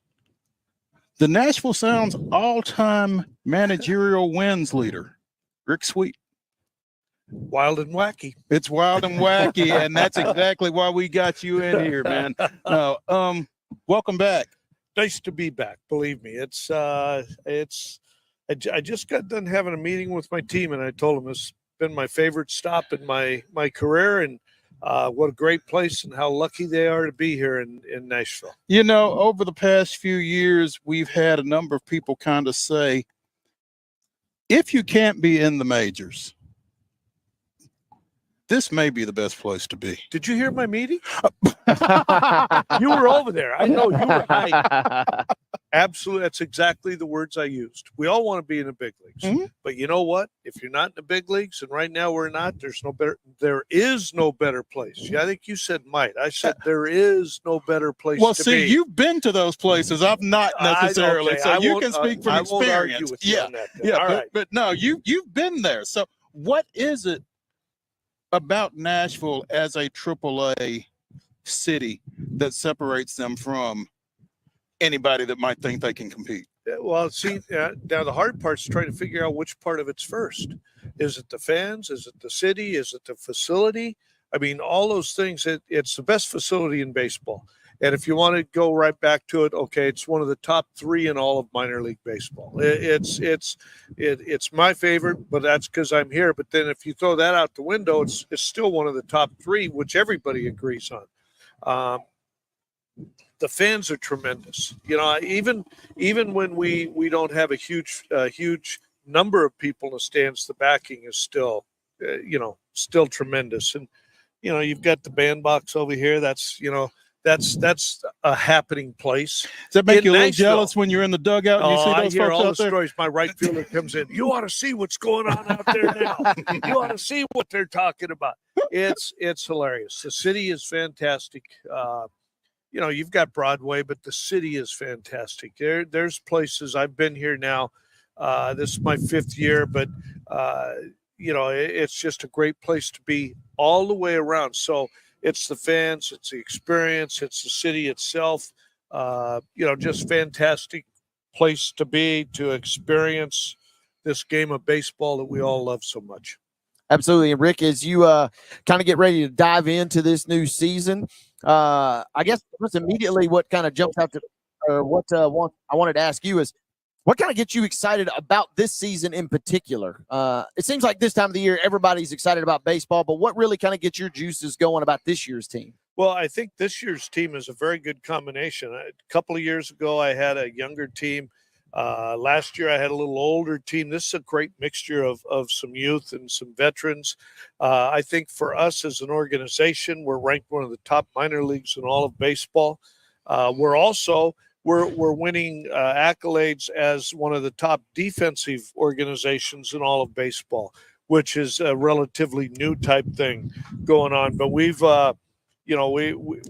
The Nashville Sound's all-time managerial wins leader, Rick Sweet. Wild and wacky. It's wild and wacky, and that's exactly why we got you in here, man. No, welcome back. Nice to be back. Believe me, I just got done having a meeting with my team, and I told them it's been my favorite stop in my career, and what a great place and how lucky they are to be here in Nashville. You know, over the past few years, we've had a number of people kind of say, if you can't be in the majors, this may be the best place to be. Did you hear my meeting? You were over there. I know you were high. Absolutely. That's exactly the words I used. We all want to be in the big leagues. Mm-hmm. But you know what? If you're not in the big leagues, and right now we're not, there is no better place. Yeah, I think you said might. I said there is no better place well, to see, be. you've been to those places. I've not necessarily. Okay, so you can speak from experience. I won't argue with you on that. Yeah, all right. But no, you've been there. So what is it about Nashville as a AAA city that separates them from anybody that might think they can compete? Well, see, now the hard part is trying to figure out which part of it's first. Is it the fans? Is it the city? Is it the facility? I mean, all those things. It's the best facility in baseball. And if you want to go right back to it, okay, it's one of the top 3 in all of minor league baseball. It's my favorite, but that's because I'm here. But then if you throw that out the window, it's still one of the top 3, which everybody agrees on. The fans are tremendous. You know, even when we don't have a huge number of people in the stands, the backing is still, still tremendous. And you know, you've got the bandbox over here. That's a happening place. Does that make you a little Nashville. jealous when you're in the dugout and you see those I hear folks all out the there? stories. My right fielder comes in. You ought to see what's going on out there now. You ought to see what they're talking about. It's hilarious. The city is fantastic. You know, you've got Broadway, but the city is fantastic. There's places I've been here now. This is my 5th year, but you know, it's just a great place to be all the way around. So it's the fans, it's the experience, it's the city itself. You know, just fantastic place to be, to experience this game of baseball that we all love so much. Absolutely. And Rick, as you kind of get ready to dive into this new season, I guess just immediately what kind of jumps out to I wanted to ask you is, what kind of gets you excited about this season in particular? It seems like this time of the year, everybody's excited about baseball, but what really kind of gets your juices going about this year's team? Well, I think this year's team is a very good combination. A couple of years ago, I had a younger team. Last year, I had a little older team. This is a great mixture of some youth and some veterans. I think for us as an organization, we're ranked one of the top minor leagues in all of baseball. We're winning accolades as one of the top defensive organizations in all of baseball, which is a relatively new type thing going on. But we've,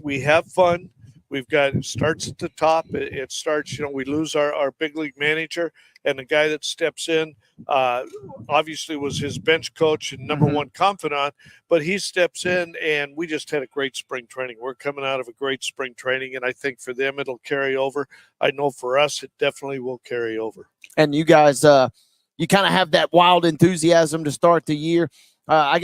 we have fun. We've got, it starts at the top. It starts, we lose our big league manager, and the guy that steps in obviously was his bench coach and number one confidant, but he steps in, and we just had a great spring training. We're coming out of a great spring training, and I think for them it'll carry over. I know for us it definitely will carry over. And you guys, you kind of have that wild enthusiasm to start the year. I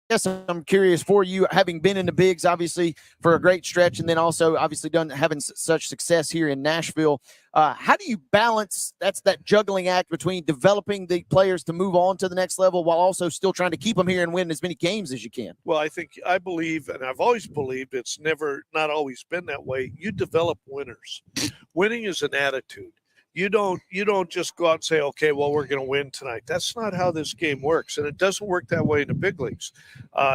guess I'm curious for you, having been in the bigs, obviously, for a great stretch, and then also obviously having such success here in Nashville. How do you balance that juggling act between developing the players to move on to the next level while also still trying to keep them here and win as many games as you can? Well, I believe, and I've always believed, it's not always been that way. You develop winners. Winning is an attitude. You don't just go out and say, okay, well, we're going to win tonight. That's not how this game works, and it doesn't work that way in the big leagues.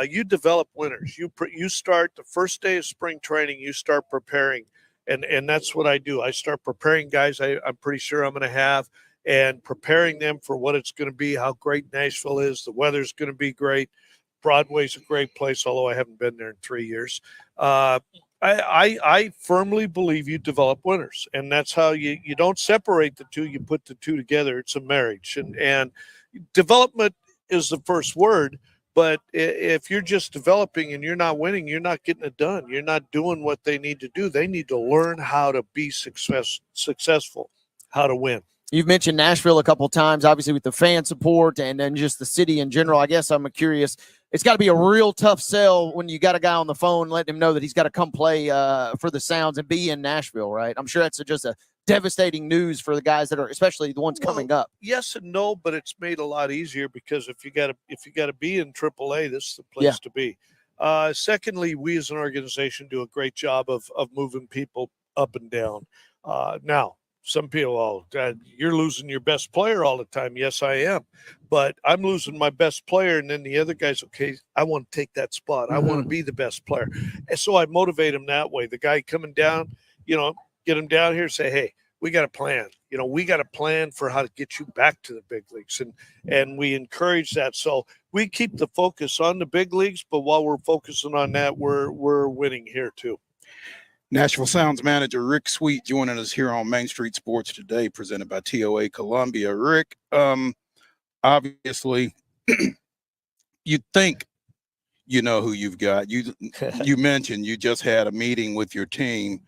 You develop winners. You start the first day of spring training. You start preparing, and that's what I do. I start preparing guys I'm pretty sure I'm going to have, and preparing them for what it's going to be, how great Nashville is. The weather's going to be great. Broadway's a great place, although I haven't been there in 3 years. I firmly believe you develop winners, and that's how you don't separate the two. You put the two together. It's a marriage, and development is the first word, But if you're just developing and you're not winning, you're not getting it done. You're not doing what they need to do. They need to learn how to be successful, how to win. You've mentioned Nashville a couple of times, obviously with the fan support and then just the city in general. I guess I'm curious. It's got to be a real tough sell when you got a guy on the phone letting him know that he's got to come play for the Sounds and be in Nashville, right? I'm sure that's just a devastating news for the guys that are, especially the ones coming up. Yes and no, but it's made a lot easier because if you got to be in AAA, this is the place to be. Secondly, we as an organization do a great job of moving people up and down. Now, some people, oh, Dad, you're losing your best player all the time. Yes, I am. But I'm losing my best player, and then the other guy's, okay, I want to take that spot. I want to be the best player. And so I motivate him that way. The guy coming down, get him down here and say, hey, we got a plan. We got a plan for how to get you back to the big leagues. And we encourage that. So we keep the focus on the big leagues, but while we're focusing on that, we're winning here too. Nashville Sounds manager Rick Sweet joining us here on Main Street Sports Today, presented by TOA Columbia. Rick, obviously, you think you know who you've got. You mentioned you just had a meeting with your team.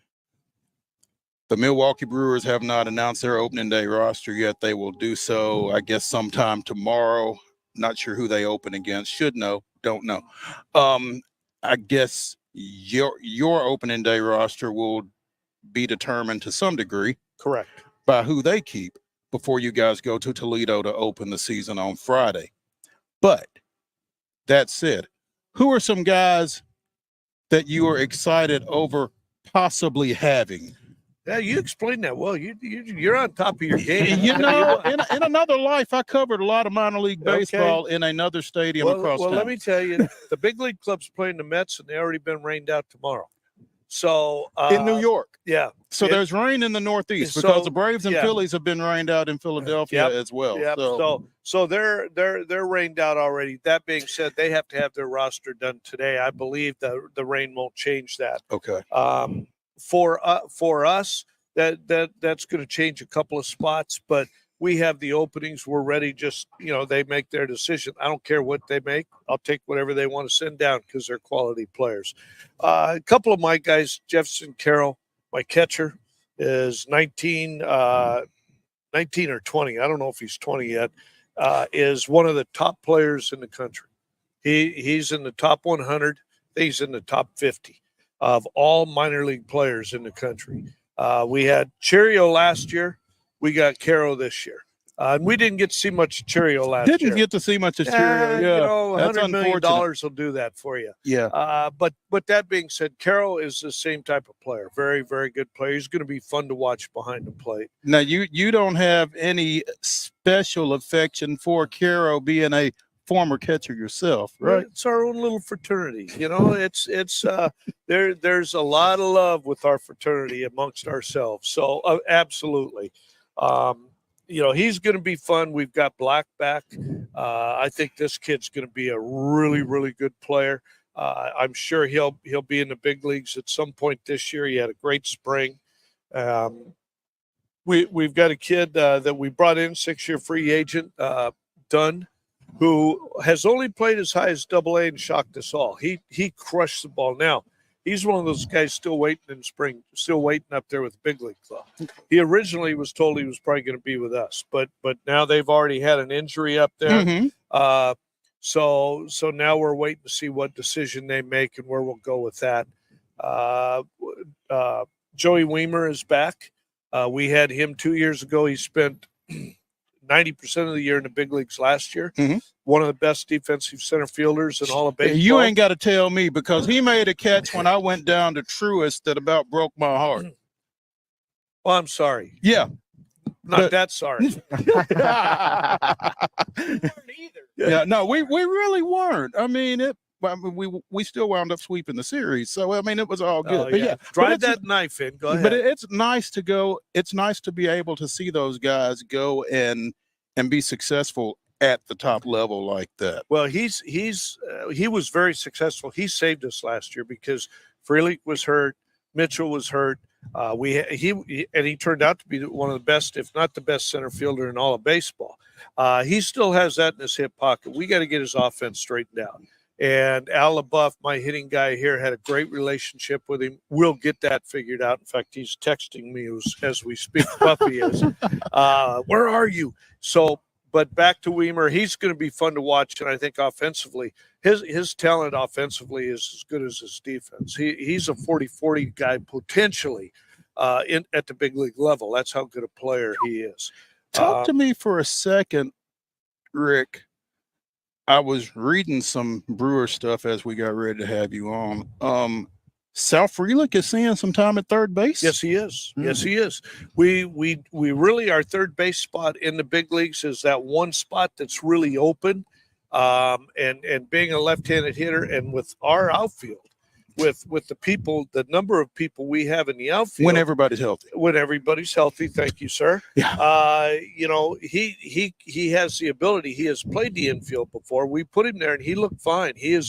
The Milwaukee Brewers have not announced their opening day roster yet. They will do so, I guess, sometime tomorrow. Not sure who they open against. Should know, don't know. I guess your opening day roster will be determined to some degree, correct, by who they keep before you guys go to Toledo to open the season on Friday. But that said, who are some guys that you are excited over possibly having? Yeah, you explained that well. You're on top of your game. In another life, I covered a lot of minor league baseball in another stadium across town. Well, let me tell you, the big league club's playing the Mets, and they already been rained out tomorrow. So in New York, yeah. So there's rain in the Northeast because the Braves and Phillies have been rained out in Philadelphia as well. Yep. So they're rained out already. That being said, they have to have their roster done today. I believe the rain won't change that. Okay. For us, that's going to change a couple of spots, but we have the openings. We're ready. Just they make their decision. I don't care what they make. I'll take whatever they want to send down because they're quality players. A couple of my guys, Jefferson Carroll, my catcher, is 19 or 20. I don't know if he's 20 yet. Is one of the top players in the country. He's in the top 100. He's in the top 50 of all minor league players in the country. We had Cheerio last year. We got Caro this year. And we didn't get to see much of Cheerio last year. Didn't get to see much of Cheerio. Yeah, $100 million will do that for you. Yeah. But that being said, Caro is the same type of player. Very, very good player. He's going to be fun to watch behind the plate. Now, you don't have any special affection for Caro being a former catcher yourself, right? It's our own little fraternity. It's there's a lot of love with our fraternity amongst ourselves. So absolutely. He's going to be fun. We've got Black back. I think this kid's going to be a really, really good player. I'm sure he'll be in the big leagues at some point this year. He had a great spring. We've got a kid that we brought in, 6-year free agent, Dunn, who has only played as high as AA and shocked us all. He crushed the ball. Now, he's one of those guys still waiting in spring, still waiting up there with the big league club. He originally was told he was probably going to be with us, but now they've already had an injury up there. Mm-hmm. So now we're waiting to see what decision they make and where we'll go with that. Joey Weimer is back. We had him 2 years ago. He spent 90% of the year in the big leagues last year. Mm-hmm. One of the best defensive center fielders in all of baseball. You ain't got to tell me because he made a catch when I went down to Truist that about broke my heart. Well, I'm sorry. Yeah. Not that sorry. Yeah, no, we really weren't. I mean, we still wound up sweeping the series. So, I mean, it was all good. But yeah, drive that knife in. Go ahead. But it's nice to go. It's nice to be able to see those guys go and be successful at the top level like that. Well, he was very successful. He saved us last year because Frelick was hurt. Mitchell was hurt. He turned out to be one of the best, if not the best, center fielder in all of baseball. He still has that in his hip pocket. We got to get his offense straightened out. And Al LaBeouf, my hitting guy here, had a great relationship with him. We'll get that figured out. In fact, he's texting me as we speak. Buffy is. Where are you? So, but back to Weimer, he's going to be fun to watch, and I think offensively, his talent offensively is as good as his defense. He's a 40-40 guy potentially at the big league level. That's how good a player he is. Talk to me for a second, Rick. I was reading some Brewer stuff as we got ready to have you on. Sal Frelick is seeing some time at third base. Yes, he is. Yes, he is. We really, our third base spot in the big leagues is that one spot that's really open. And being a left-handed hitter, and with our outfield, with the people, the number of people we have in the outfield, When everybody's healthy. Thank you, sir. Yeah. He has the ability. He has played the infield before. We put him there, and he looked fine. He'll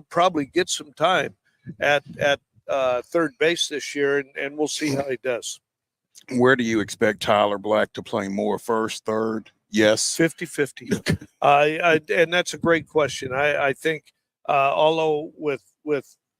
probably get some time at third base this year, and we'll see how he does. Where do you expect Tyler Black to play more, first, third? Yes. 50-50. And that's a great question. I think, although with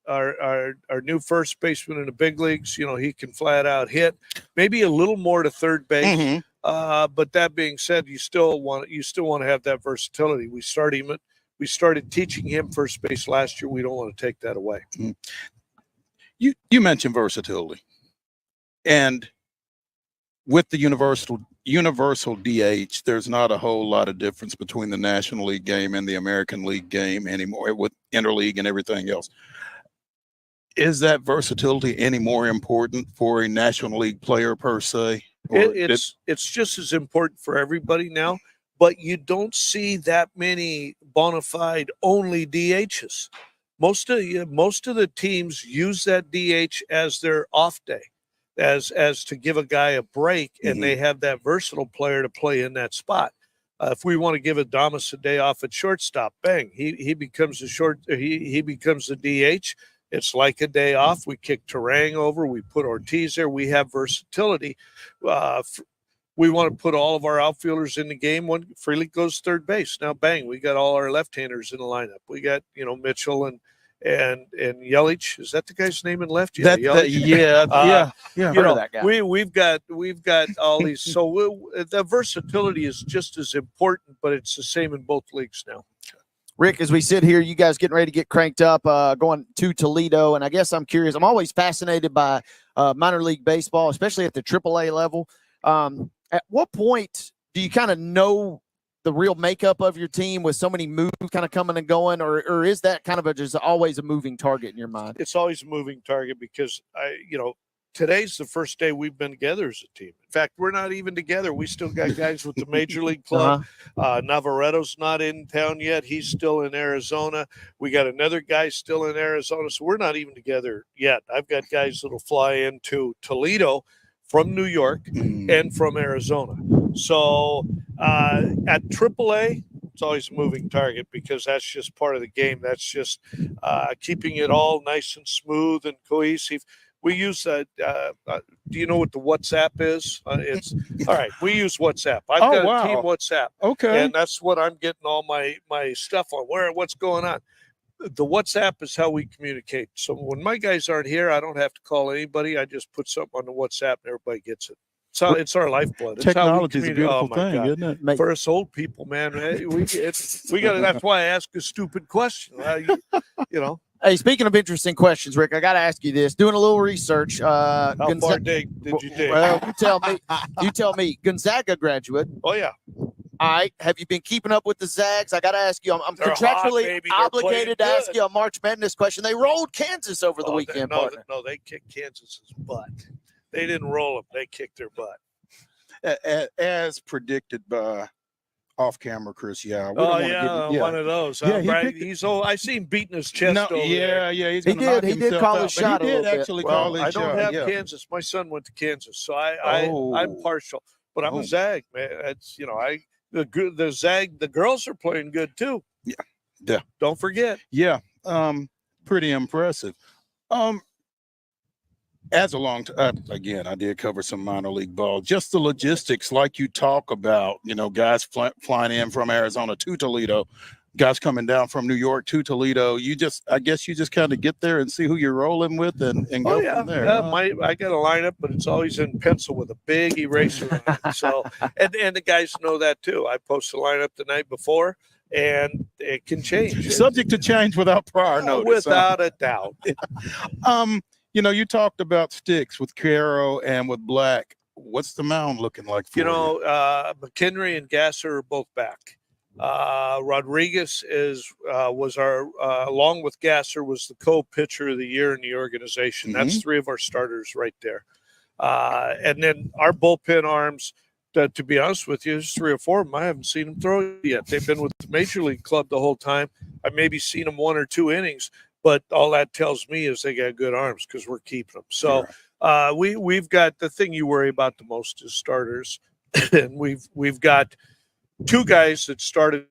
our new first baseman in the big leagues, he can flat out hit, maybe a little more to third base. Mm-hmm. But that being said, you still want to have that versatility. We started teaching him first base last year. We don't want to take that away. Mm-hmm. You mentioned versatility, and with the universal DH, there's not a whole lot of difference between the National League game and the American League game anymore, with interleague and everything else. Is that versatility any more important for a National League player per se? It's just as important for everybody now, but you don't see that many bona fide only DHs. Most of the teams use that DH as their off day, as to give a guy a break, and they have that versatile player to play in that spot. If we want to give Adames a day off at shortstop, bang, he becomes he becomes the DH. It's like a day off. We kick Terang over. We put Ortiz there. We have versatility. We want to put all of our outfielders in the game when Frelick goes third base. Now, bang, we got all our left-handers in the lineup. We got, Mitchell and Yelich. Is that the guy's name in left? Yeah. That guy. We've got all these. So the versatility is just as important, but it's the same in both leagues now. Rick, as we sit here, you guys getting ready to get cranked up, going to Toledo. And I guess I'm curious. I'm always fascinated by minor league baseball, especially at the AAA level. At what point do you kind of know the real makeup of your team with so many moves kind of coming and going, or is that kind of just always a moving target in your mind? It's always a moving target because today's the first day we've been together as a team. In fact, we're not even together. We still got guys with the Major League Club. Navarreto's not in town yet. He's still in Arizona. We got another guy still in Arizona. So we're not even together yet. I've got guys that'll fly into Toledo from New York and from Arizona. So at AAA, it's always a moving target because that's just part of the game. That's just keeping it all nice and smooth and cohesive. We use do you know what the WhatsApp is? It's all right. We use WhatsApp. I've got a team WhatsApp. Okay. And that's what I'm getting all my stuff on. What's going on? The WhatsApp is how we communicate. So when my guys aren't here, I don't have to call anybody. I just put something on the WhatsApp and everybody gets it. So it's our lifeblood. Technology is a beautiful thing, isn't it? For us old people, man, we got. That's why I ask a stupid question. Hey, speaking of interesting questions, Rick, I got to ask you this. Doing a little research. How far did you dig? Well, you tell me. Gonzaga graduate. Oh, yeah. All right. Have you been keeping up with the Zags? I got to ask you. I'm contractually obligated to ask you a March Madness question. They rolled Kansas over the weekend. No, they kicked Kansas's butt. They didn't roll them. They kicked their butt. As predicted by off-camera Chris. One of those. He's old. I see him beating his chest over there. He's he did call his shot. He did actually call his shot. I don't have Kansas. My son went to Kansas, so I'm partial. But I'm a Zag, man. It's the Zag. The girls are playing good too. Yeah. Don't forget. Yeah. Pretty impressive. as a again, I did cover some minor league ball, just the logistics like you talk about, guys flying in from Arizona to Toledo, guys coming down from New York to Toledo. I guess you just kind of get there and see who you're rolling with and go from there. I got a lineup, but it's always in pencil with a big eraser on it. So, and the guys know that too. I post the lineup the night before, and it can change. Subject to change without prior notice. Without a doubt. You talked about sticks with Caro and with Black. What's the mound looking like for you? McHenry and Gasser are both back. Rodriguez was our along with Gasser was the co-pitcher of the year in the organization. Mm-hmm. That's 3 of our starters right there. And then our bullpen arms, to be honest with you, there's 3 or 4 of them. I haven't seen them throw yet. They've been with the Major League Club the whole time. I've maybe seen them 1 or 2 innings, but all that tells me is they got good arms because we're keeping them. So we've got the thing you worry about the most is starters, and we've got 2 guys that started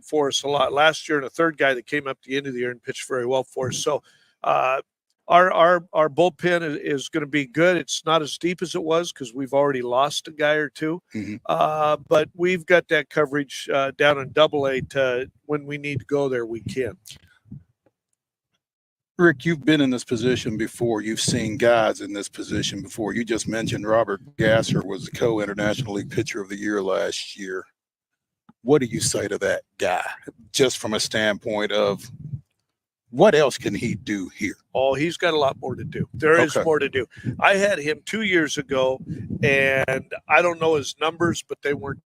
for us a lot last year and a 3rd guy that came up at the end of the year and pitched very well for us. So our bullpen is going to be good. It's not as deep as it was because we've already lost a guy or 2. Mm-hmm. But we've got that coverage down in AA to when we need to go there, we can. Rick, you've been in this position before. You've seen guys in this position before. You just mentioned Robert Gasser was the co-International League Pitcher of the Year last year. What do you say to that guy, just from a standpoint of what else can he do here? Oh, he's got a lot more to do. There is more to do. I had him 2 years ago, and I don't know his numbers, but they weren't.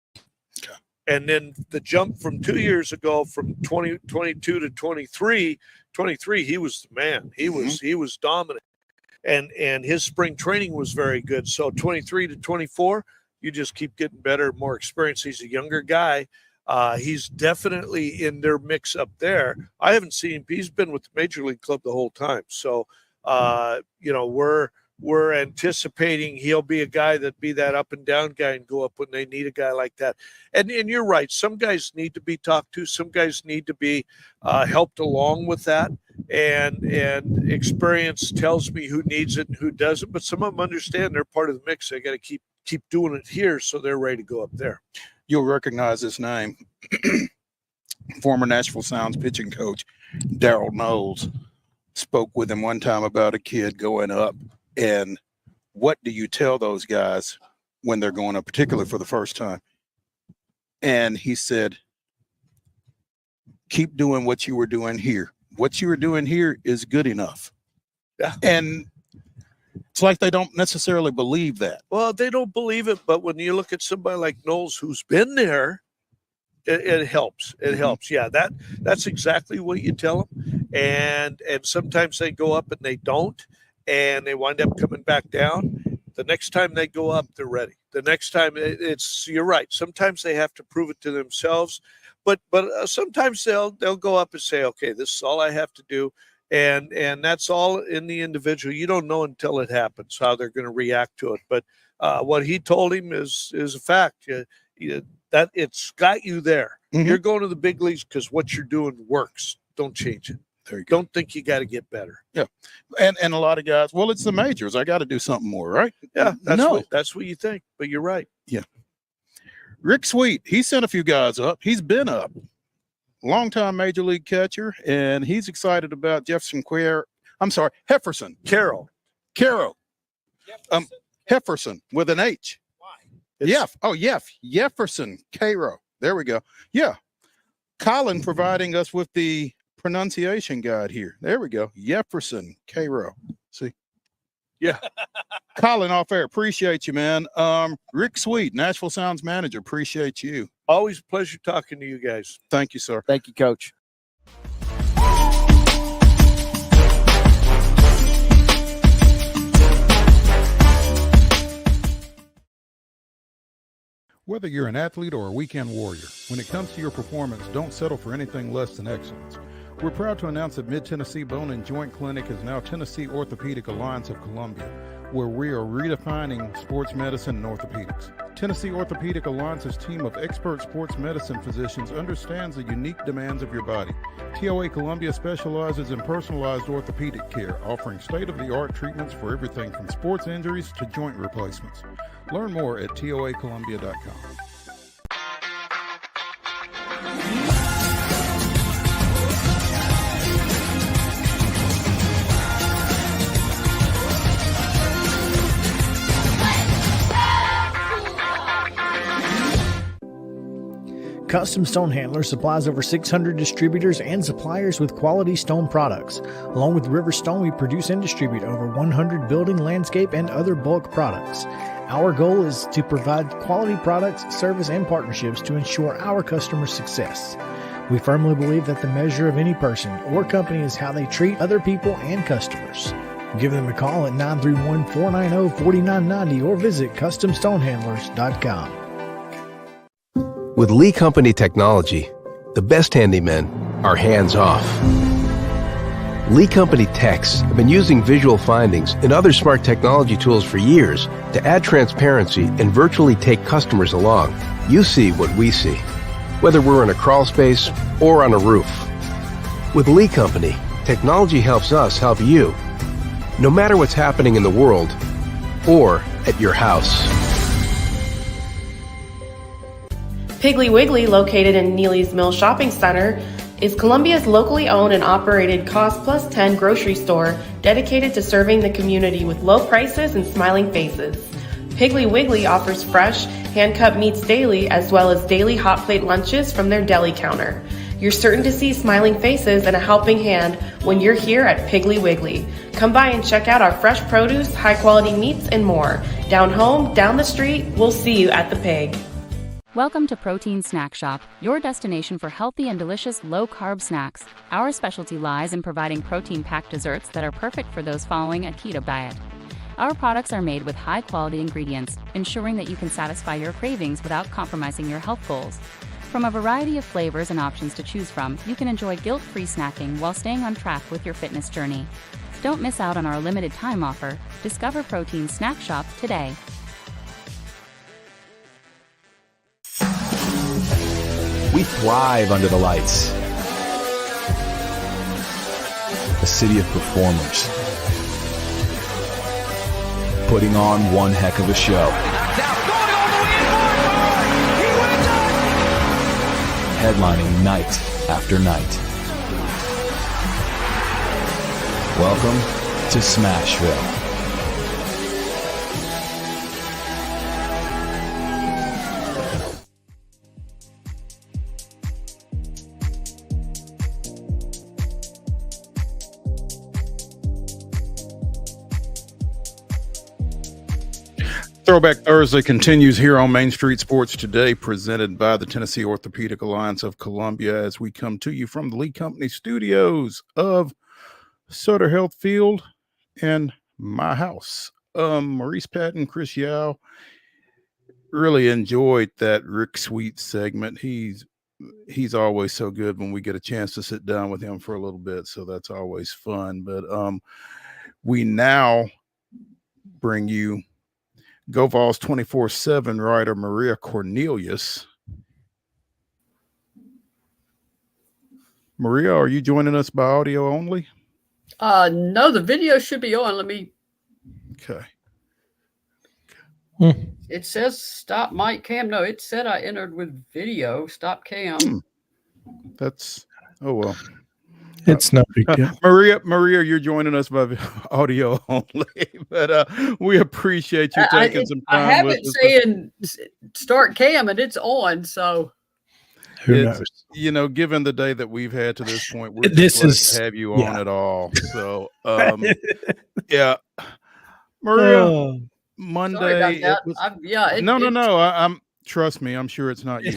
Okay. And then the jump from 2 years ago, from 2022 to 23, he was the man. He was dominant, and his spring training was very good. So 23 to 24, you just keep getting better, more experience. He's a younger guy. He's definitely in their mix up there. I haven't seen him. He's been with the Major League Club the whole time. So, we're anticipating he'll be a guy that be that up and down guy and go up when they need a guy like that. And you're right. Some guys need to be talked to. Some guys need to be helped along with that. And experience tells me who needs it and who doesn't. But some of them understand they're part of the mix. They got to keep doing it here so they're ready to go up there. You'll recognize his name. Former Nashville Sounds pitching coach Darrell Knowles spoke with him one time about a kid going up. And what do you tell those guys when they're going up, particularly for the first time? And he said, keep doing what you were doing here. What you were doing here is good enough. Yeah. And it's like they don't necessarily believe that. Well, they don't believe it, but when you look at somebody like Knowles who's been there, it helps. It helps. Yeah, that's exactly what you tell them. And sometimes they go up and they don't, and they wind up coming back down. The next time they go up, they're ready. The next time you're right. Sometimes they have to prove it to themselves, but sometimes they'll go up and say, okay, this is all I have to do. And that's all in the individual. You don't know until it happens how they're going to react to it. But what he told him is a fact. That it's got you there. Mm-hmm. You're going to the big leagues because what you're doing works. Don't change it. There you go. Don't think you got to get better. Yeah, and a lot of guys. Well, it's the majors. I got to do something more, right? Yeah, that's what you think. But you're right. Yeah. Rick Sweet, he sent a few guys up. He's been up. Longtime major league catcher, and he's excited about Hefferson. Caro. Hefferson with an H. Why? Jefferson. Caro. There we go. Yeah. Colin providing us with the pronunciation guide here. There we go. Jefferson. Caro. See? Yeah. Colin off air. Appreciate you, man. Rick Sweet, Nashville Sounds manager. Appreciate you. Always a pleasure talking to you guys. Thank you, sir. Thank you, Coach. Whether you're an athlete or a weekend warrior, when it comes to your performance, don't settle for anything less than excellence. We're proud to announce that Mid-Tennessee Bone and Joint Clinic is now Tennessee Orthopedic Alliance of Columbia, where we are redefining sports medicine and orthopedics. Tennessee Orthopedic Alliance's team of expert sports medicine physicians understands the unique demands of your body. TOA Columbia specializes in personalized orthopedic care, offering state-of-the-art treatments for everything from sports injuries to joint replacements. Learn more at toacolumbia.com. Custom Stone Handler supplies over 600 distributors and suppliers with quality stone products. Along with River Stone, we produce and distribute over 100 building, landscape, and other bulk products. Our goal is to provide quality products, service, and partnerships to ensure our customers' success. We firmly believe that the measure of any person or company is how they treat other people and customers. Give them a call at 931-490-4990 or visit CustomStonehandlers.com. With Lee Company technology, the best handymen are hands-off. Lee Company techs have been using visual findings and other smart technology tools for years to add transparency and virtually take customers along. You see what we see, whether we're in a crawl space or on a roof. With Lee Company, technology helps us help you, no matter what's happening in the world or at your house. Piggly Wiggly, located in Neely's Mill Shopping Center, is Columbia's locally owned and operated Cost Plus 10 grocery store dedicated to serving the community with low prices and smiling faces. Piggly Wiggly offers fresh, hand-cut meats daily as well as daily hot plate lunches from their deli counter. You're certain to see smiling faces and a helping hand when you're here at Piggly Wiggly. Come by and check out our fresh produce, high-quality meats, and more. Down home, down the street, we'll see you at the Pig. Welcome to Protein Snack Shop, your destination for healthy and delicious low-carb snacks. Our specialty lies in providing protein-packed desserts that are perfect for those following a keto diet. Our products are made with high-quality ingredients, ensuring that you can satisfy your cravings without compromising your health goals. From a variety of flavors and options to choose from, you can enjoy guilt-free snacking while staying on track with your fitness journey. Don't miss out on our limited time offer. Discover Protein Snack Shop today. We thrive under the lights. A city of performers. Putting on one heck of a show. Headlining night after night. Welcome to Smashville. Throwback Thursday continues here on Main Street Sports Today, presented by the Tennessee Orthopedic Alliance of Columbia, as we come to you from the Lee Company studios of Sutter Health Field and my house. Maurice Patton, Chris Yao, really enjoyed that Rick Sweet segment. He's always so good when we get a chance to sit down with him for a little bit, so that's always fun. But we now bring you Go Vols 24/7 writer Maria Cornelius. Maria, are you joining us by audio only? No, the video should be on. Let me. Okay. It says stop mic cam. No, it said I entered with video. Stop cam. That's, oh well. It's no big deal. Maria, you're joining us by audio only, but we appreciate you taking some time. I have it saying start cam and it's on, so who knows? You know, given the day that we've had to this point, we're this is to have you on at all. So, yeah, Maria, Monday. I'm trust me, I'm sure it's not you.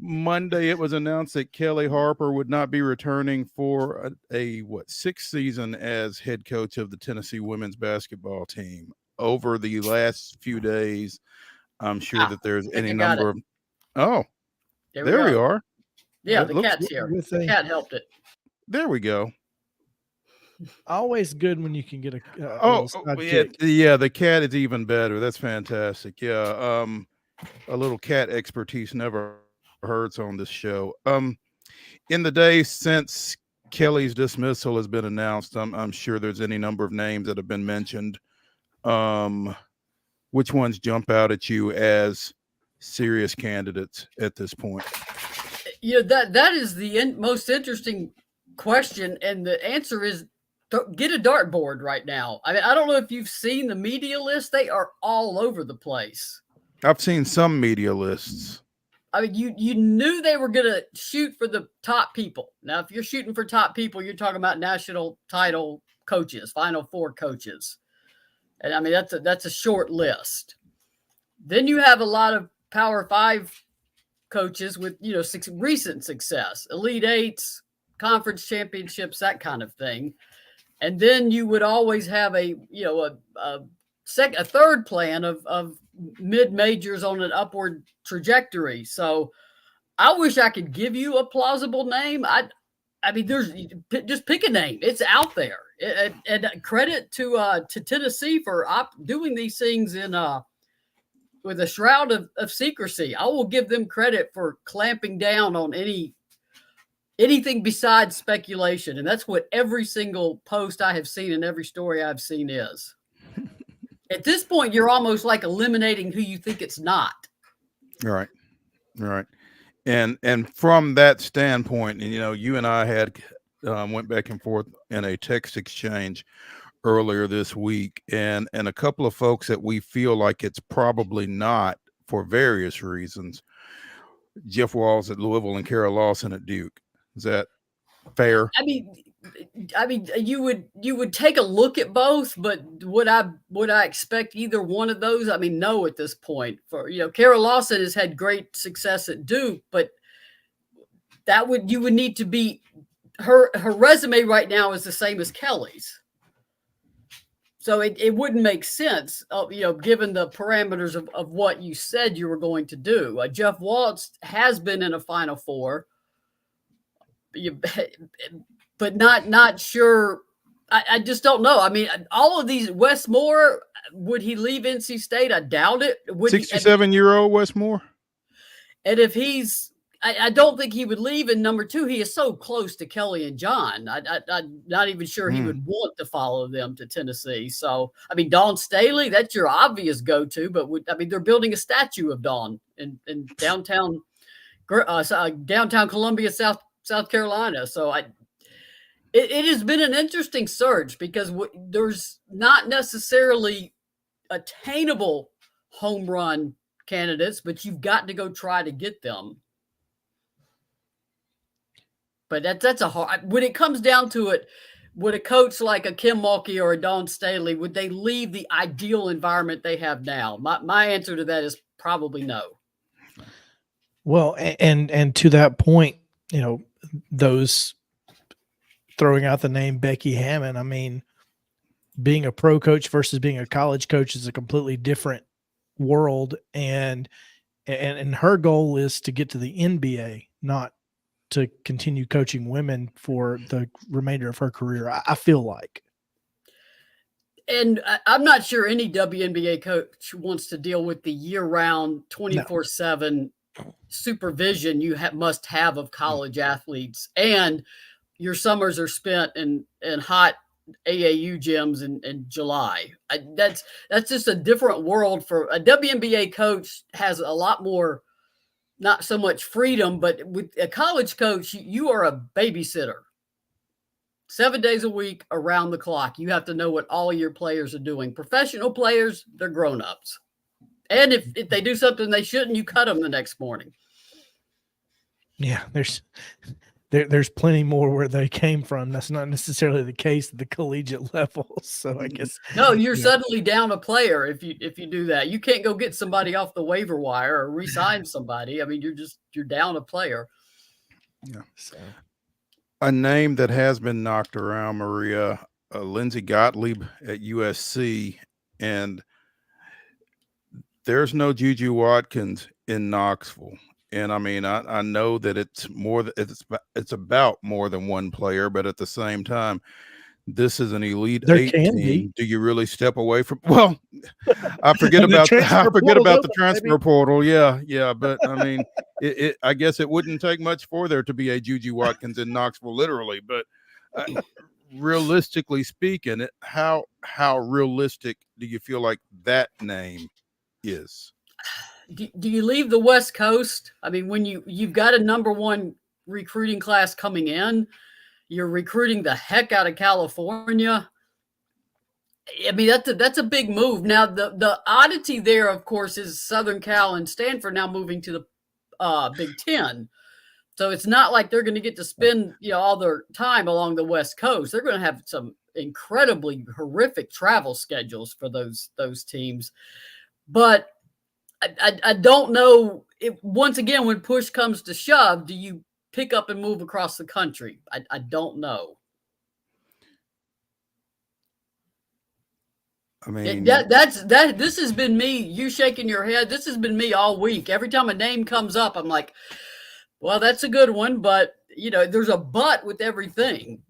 Monday, it was announced that Kelly Harper would not be returning for a sixth season as head coach of the Tennessee women's basketball team. Over the last few days, I'm sure that there's any number of. Oh, there we are. Yeah, the cat's here. The cat helped it. There we go. Always good when you can get a Oh, little yeah, sidekick. yeah. The cat is even better. That's fantastic. Yeah. A little cat expertise never hurts on this show. In the days since Kelly's dismissal has been announced, I'm sure there's any number of names that have been mentioned. Which ones jump out at you as serious candidates at this point? That is the most interesting question, and the answer is get a dartboard right now. I mean, I don't know if you've seen the media list; they are all over the place. I've seen some media lists. I mean, you knew they were going to shoot for the top people. Now, if you're shooting for top people, you're talking about national title coaches, Final Four coaches, and I mean that's a short list. Then you have a lot of Power Five coaches with recent success, Elite Eights, conference championships, that kind of thing, and then you would always have a third plan of mid majors on an upward trajectory. So I wish I could give you a plausible name. I mean, just pick a name. It's out there. And credit to Tennessee for doing these things in with a shroud of secrecy. I will give them credit for clamping down on anything besides speculation. And that's what every single post I have seen and every story I've seen is. At this point, you're almost like eliminating who you think it's not. Right. And from that standpoint, and you and I had went back and forth in a text exchange earlier this week, and a couple of folks that we feel like it's probably not for various reasons. Jeff Walls at Louisville and Kara Lawson at Duke. Is that fair? I mean, you would take a look at both, but would I expect either one of those? I mean, no, at this point. For Kara Lawson has had great success at Duke, but you would need to be her resume right now is the same as Kelly's. So it wouldn't make sense, given the parameters of what you said you were going to do. Jeff Waltz has been in a Final Four, but not sure. I just don't know. I mean, all of these, Wes Moore, would he leave NC State? I doubt it. 67-year-old Wes Moore? And if I don't think he would leave. And number two, he is so close to Kelly and John. I'm not even sure he would want to follow them to Tennessee. So, I mean, Dawn Staley, that's your obvious go-to. But they're building a statue of Dawn in downtown Columbia, South Carolina. So it has been an interesting search because there's not necessarily attainable home run candidates, but you've got to go try to get them. But that's a hard. When it comes down to it, would a coach like a Kim Mulkey or a Dawn Staley, would they leave the ideal environment they have now? My answer to that is probably no. Well, and to that point, those throwing out the name Becky Hammon, I mean, being a pro coach versus being a college coach is a completely different world. And her goal is to get to the NBA, not to continue coaching women for the remainder of her career. I feel like. And I'm not sure any WNBA coach wants to deal with the year-round 24/7 supervision you must have of college athletes, and your summers are spent in hot AAU gyms in July. That's just a different world. For a WNBA coach has a lot more, not so much freedom, but with a college coach, you are a babysitter 7 days a week around the clock. You have to know what all your players are doing. Professional players, they're grown-ups. And if they do something they shouldn't, you cut them the next morning. Yeah, there's plenty more where they came from. That's not necessarily the case at the collegiate level. So I guess no, you're suddenly down a player if you do that. You can't go get somebody off the waiver wire or re-sign somebody. I mean, you're down a player. Yeah. So. A name that has been knocked around, Maria, Lindsey Gottlieb at USC, and there's no Juju Watkins in Knoxville. And I mean, I know that it's about more than one player, but at the same time, this is an Elite There Eight can team. be. Do you really step away from? Well, I forget And the about transfer portal's the open, transfer baby. portal. Yeah. But I mean, I guess it wouldn't take much for there to be a Juju Watkins in Knoxville, literally. But realistically speaking, how realistic do you feel like that name is? Do you leave the West Coast? I mean, when you've got a number one recruiting class coming in, you're recruiting the heck out of California. I mean, that's a big move. Now, the oddity there, of course, is Southern Cal and Stanford now moving to the Big Ten. So it's not like they're going to get to spend all their time along the West Coast. They're going to have some incredibly horrific travel schedules for those teams. But I don't know if, once again, when push comes to shove, do you pick up and move across the country? I don't know. I mean, this has been me. You shaking your head. This has been me all week. Every time a name comes up, I'm like, well, that's a good one, but there's a but with everything.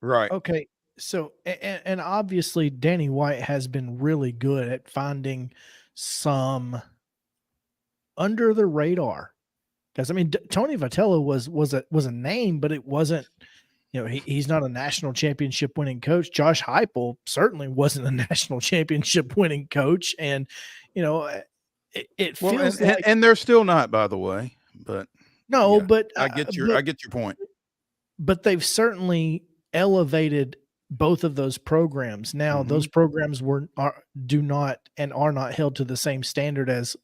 Right. Okay. So, and obviously Danny White has been really good at finding some under the radar, because I mean, Tony Vitello was a name, but it wasn't, he's not a national championship winning coach. Josh Heupel certainly wasn't a national championship winning coach. And, it feels like, and they're still not, by the way, but no, yeah, but I get your point. But they've certainly elevated both of those programs. Now, those programs do not and are not held to the same standard as,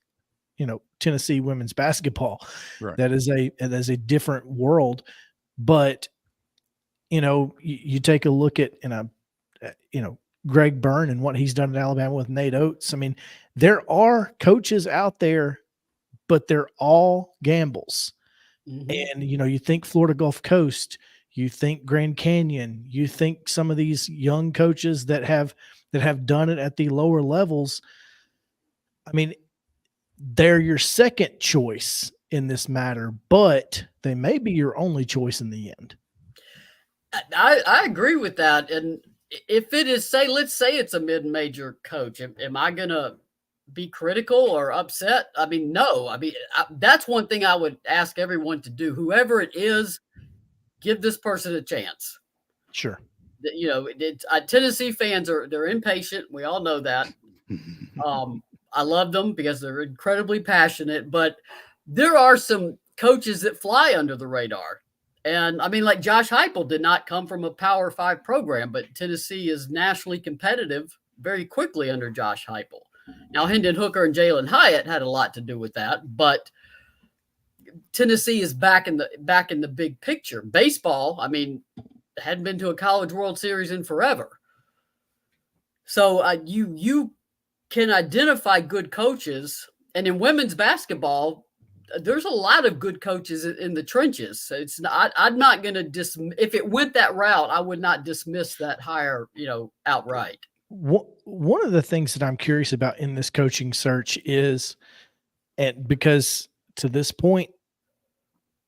Tennessee women's basketball. Right. That is a different world. But, you take a look at, Greg Byrne and what he's done in Alabama with Nate Oates. I mean, there are coaches out there, but they're all gambles. And, you think Florida Gulf Coast, you think Grand Canyon, you think some of these young coaches that have done it at the lower levels. I mean, they're your second choice in this matter, but they may be your only choice in the end. I agree with that. And if it is, let's say it's a mid-major coach, am I going to be critical or upset? I mean, no. I mean, that's one thing I would ask everyone to do. Whoever it is, give this person a chance. Sure. Tennessee fans they're impatient. We all know that. I love them because they're incredibly passionate, but there are some coaches that fly under the radar. And I mean, like Josh Heupel did not come from a Power 5 program, but Tennessee is nationally competitive very quickly under Josh Heupel. Now, Hendon Hooker and Jalen Hyatt had a lot to do with that, but Tennessee is back in the big picture. Baseball, I mean, hadn't been to a College World Series in forever. So you can identify good coaches, and in women's basketball, there's a lot of good coaches in the trenches. So it's not. I'm not going to if it went that route, I would not dismiss that hire, outright. One of the things that I'm curious about in this coaching search is, and because to this point,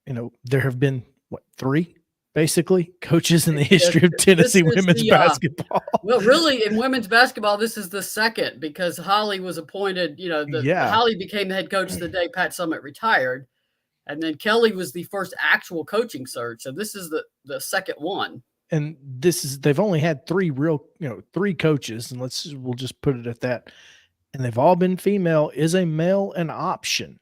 there have been three basically coaches in the history of Tennessee women's basketball. Well, really, in women's basketball, this is the second, because Holly was appointed. Holly became the head coach the day Pat Summitt retired, and then Kelly was the first actual coaching search. So this is the second one. And they've only had three coaches, and we'll just put it at that. And they've all been female. Is a male an option?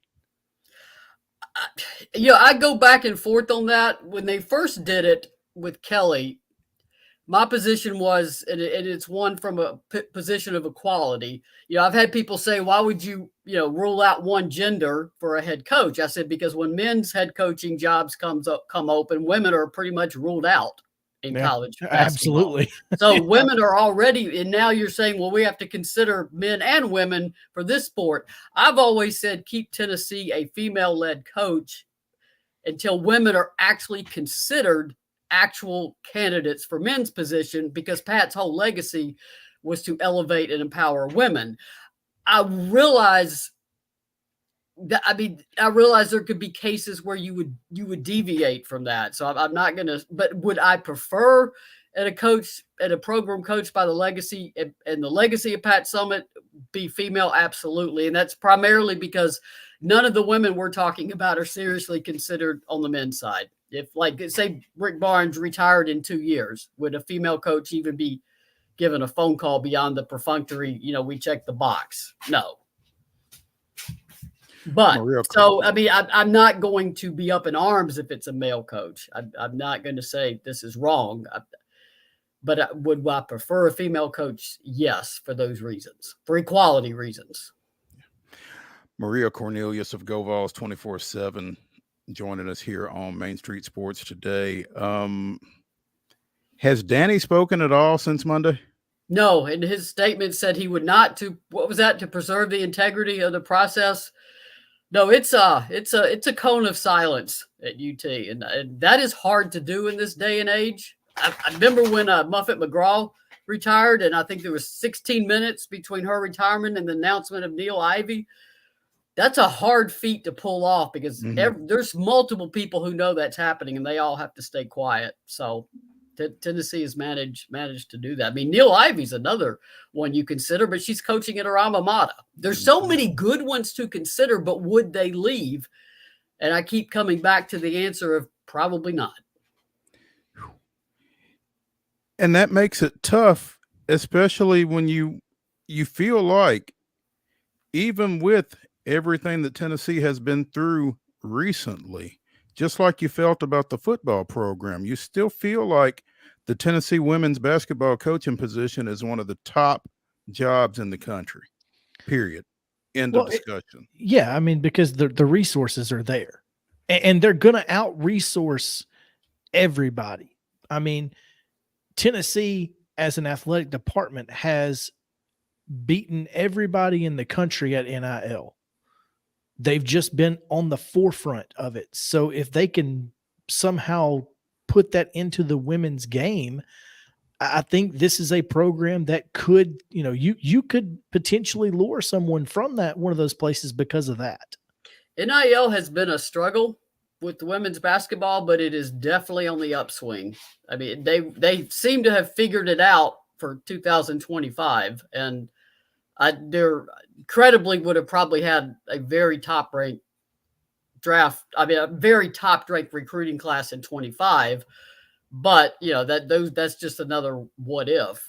I go back and forth on that. When they first did it with Kelly, my position was, and it's one from a position of equality. I've had people say, why would you, rule out one gender for a head coach? I said, because when men's head coaching jobs come open, women are pretty much ruled out in college basketball. Absolutely. So women are already, and now you're saying, well, we have to consider men and women for this sport. I've always said, keep Tennessee a female-led coach until women are actually considered actual candidates for men's position, because Pat's whole legacy was to elevate and empower women. I realize I mean, I realize there could be cases where you would deviate from that. So I'm not going to, but would I prefer at a program coached by the legacy and the legacy of Pat Summitt be female? Absolutely. And that's primarily because none of the women we're talking about are seriously considered on the men's side. If, like, say Rick Barnes retired in 2 years, would a female coach even be given a phone call beyond the perfunctory, we check the box? No. But so, I mean, I'm not going to be up in arms if it's a male coach. I'm not going to say this is wrong. But would I prefer a female coach? Yes, for those reasons, for equality reasons. Maria Cornelius of GoVols 24/7 joining us here on Main Street Sports today. Has Danny spoken at all since Monday? No, and his statement said he would not to preserve the integrity of the process. No, it's a cone of silence at UT, and that is hard to do in this day and age. I remember when Muffet McGraw retired, and I think there was 16 minutes between her retirement and the announcement of Neil Ivey. That's a hard feat to pull off because there's multiple people who know that's happening, and they all have to stay quiet. So Tennessee has managed to do that. I mean, Neil Ivey's another one you consider, but she's coaching at her alma mater. There's so many good ones to consider, but would they leave? And I keep coming back to the answer of probably not. And that makes it tough, especially when you feel like even with everything that Tennessee has been through recently, just like you felt about the football program, you still feel like the Tennessee women's basketball coaching position is one of the top jobs in the country, period. End of discussion. I mean, because the resources are there, and they're going to out-resource everybody. I mean, Tennessee as an athletic department has beaten everybody in the country at NIL. They've just been on the forefront of it. So if they can somehow put that into the women's game, I think this is a program that could, you could potentially lure someone from one of those places because of that. NIL has been a struggle with the women's basketball, but it is definitely on the upswing. I mean, they seem to have figured it out for 2025, and they're credibly would have probably had a very top ranked draft. I mean, a very top ranked recruiting class in 25, but that's just another what if.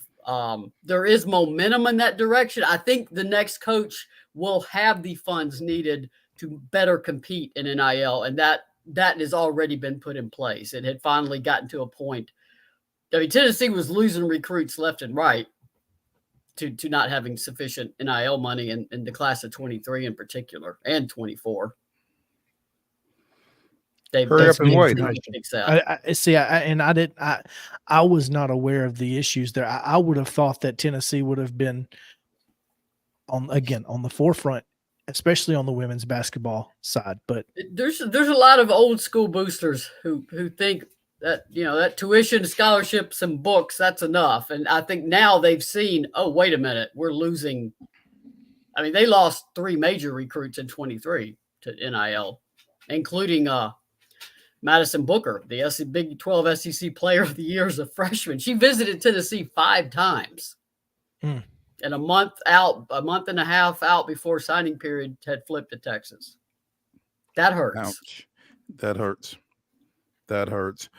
There is momentum in that direction. I think the next coach will have the funds needed to better compete in NIL, and that has already been put in place. It had finally gotten to a point. I mean, Tennessee was losing recruits left and right to not having sufficient NIL money in the class of 23 in particular, and 24. Hurry up and wait. I was not aware of the issues there. I would have thought that Tennessee would have been on the forefront, especially on the women's basketball side. But there's a lot of old school boosters who think that that tuition, scholarships, and books, that's enough. And I think now they've seen, oh, wait a minute, we're losing. I mean, they lost 3 major recruits in 23 to NIL, including Madison Booker, the Big 12 SEC Player of the Year as a freshman. She visited Tennessee 5 times. And a month and a half out before signing period had flipped to Texas. That hurts. Ouch. That hurts.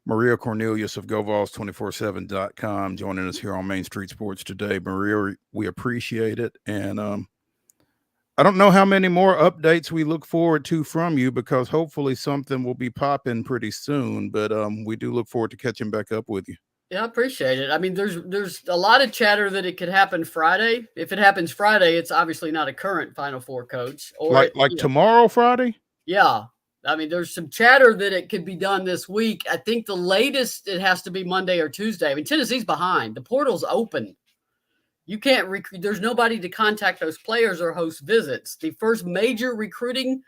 Maria Cornelius of GoVols247.com joining us here on Main Street Sports today. Maria, we appreciate it. And I don't know how many more updates we look forward to from you, because hopefully something will be popping pretty soon. But we do look forward to catching back up with you. Yeah, I appreciate it. I mean, there's a lot of chatter that it could happen Friday. If it happens Friday, it's obviously not a current Final Four coach. Or like tomorrow, Friday? Yeah. I mean, there's some chatter that it could be done this week. I think the latest it has to be Monday or Tuesday. I mean, Tennessee's behind. The portal's open. You can't there's nobody to contact those players or host visits. The first major recruiting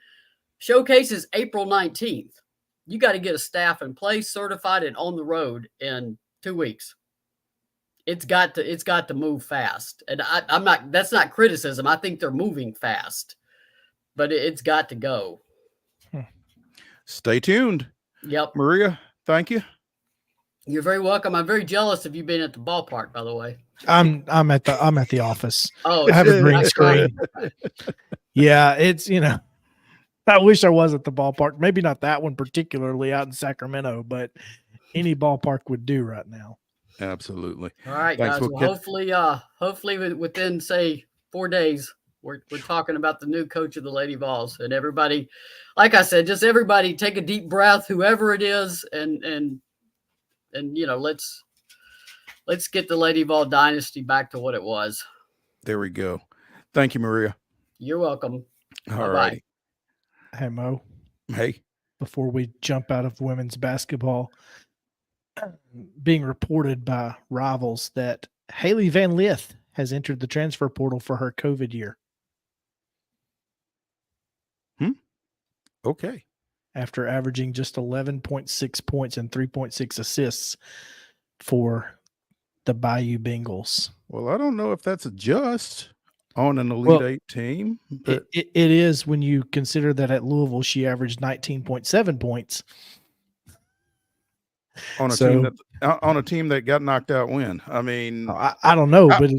showcase is April 19th. You got to get a staff in place, certified, and on the road in 2 weeks. It's got to move fast. And that's not criticism. I think they're moving fast. but it's got to go. Stay tuned. Yep. Maria, thank you. You're very welcome. I'm very jealous of you being at the ballpark, by the way. I'm at the office. Oh, I have a green that's screen. Yeah, it's I wish I was at the ballpark. Maybe not that one particularly out in Sacramento, but any ballpark would do right now. Absolutely. All right, Thanks. guys. Well, hopefully within say 4 days, we're talking about the new coach of the Lady Vols, and everybody, like I said, just everybody take a deep breath, whoever it is, and let's get the Lady Vol dynasty back to what it was. There we go. Thank you, Maria. You're welcome. All right. Hey, Mo. Hey. Before we jump out of women's basketball, being reported by Rivals that Haley Van Lith has entered the transfer portal for her COVID year. Okay. After averaging just 11.6 points and 3.6 assists for the Bayou Bengals. Well, I don't know if that's a just on an Elite Eight team. But it is when you consider that at Louisville she averaged 19.7 points. On a team that got knocked out when? I mean, I don't know, but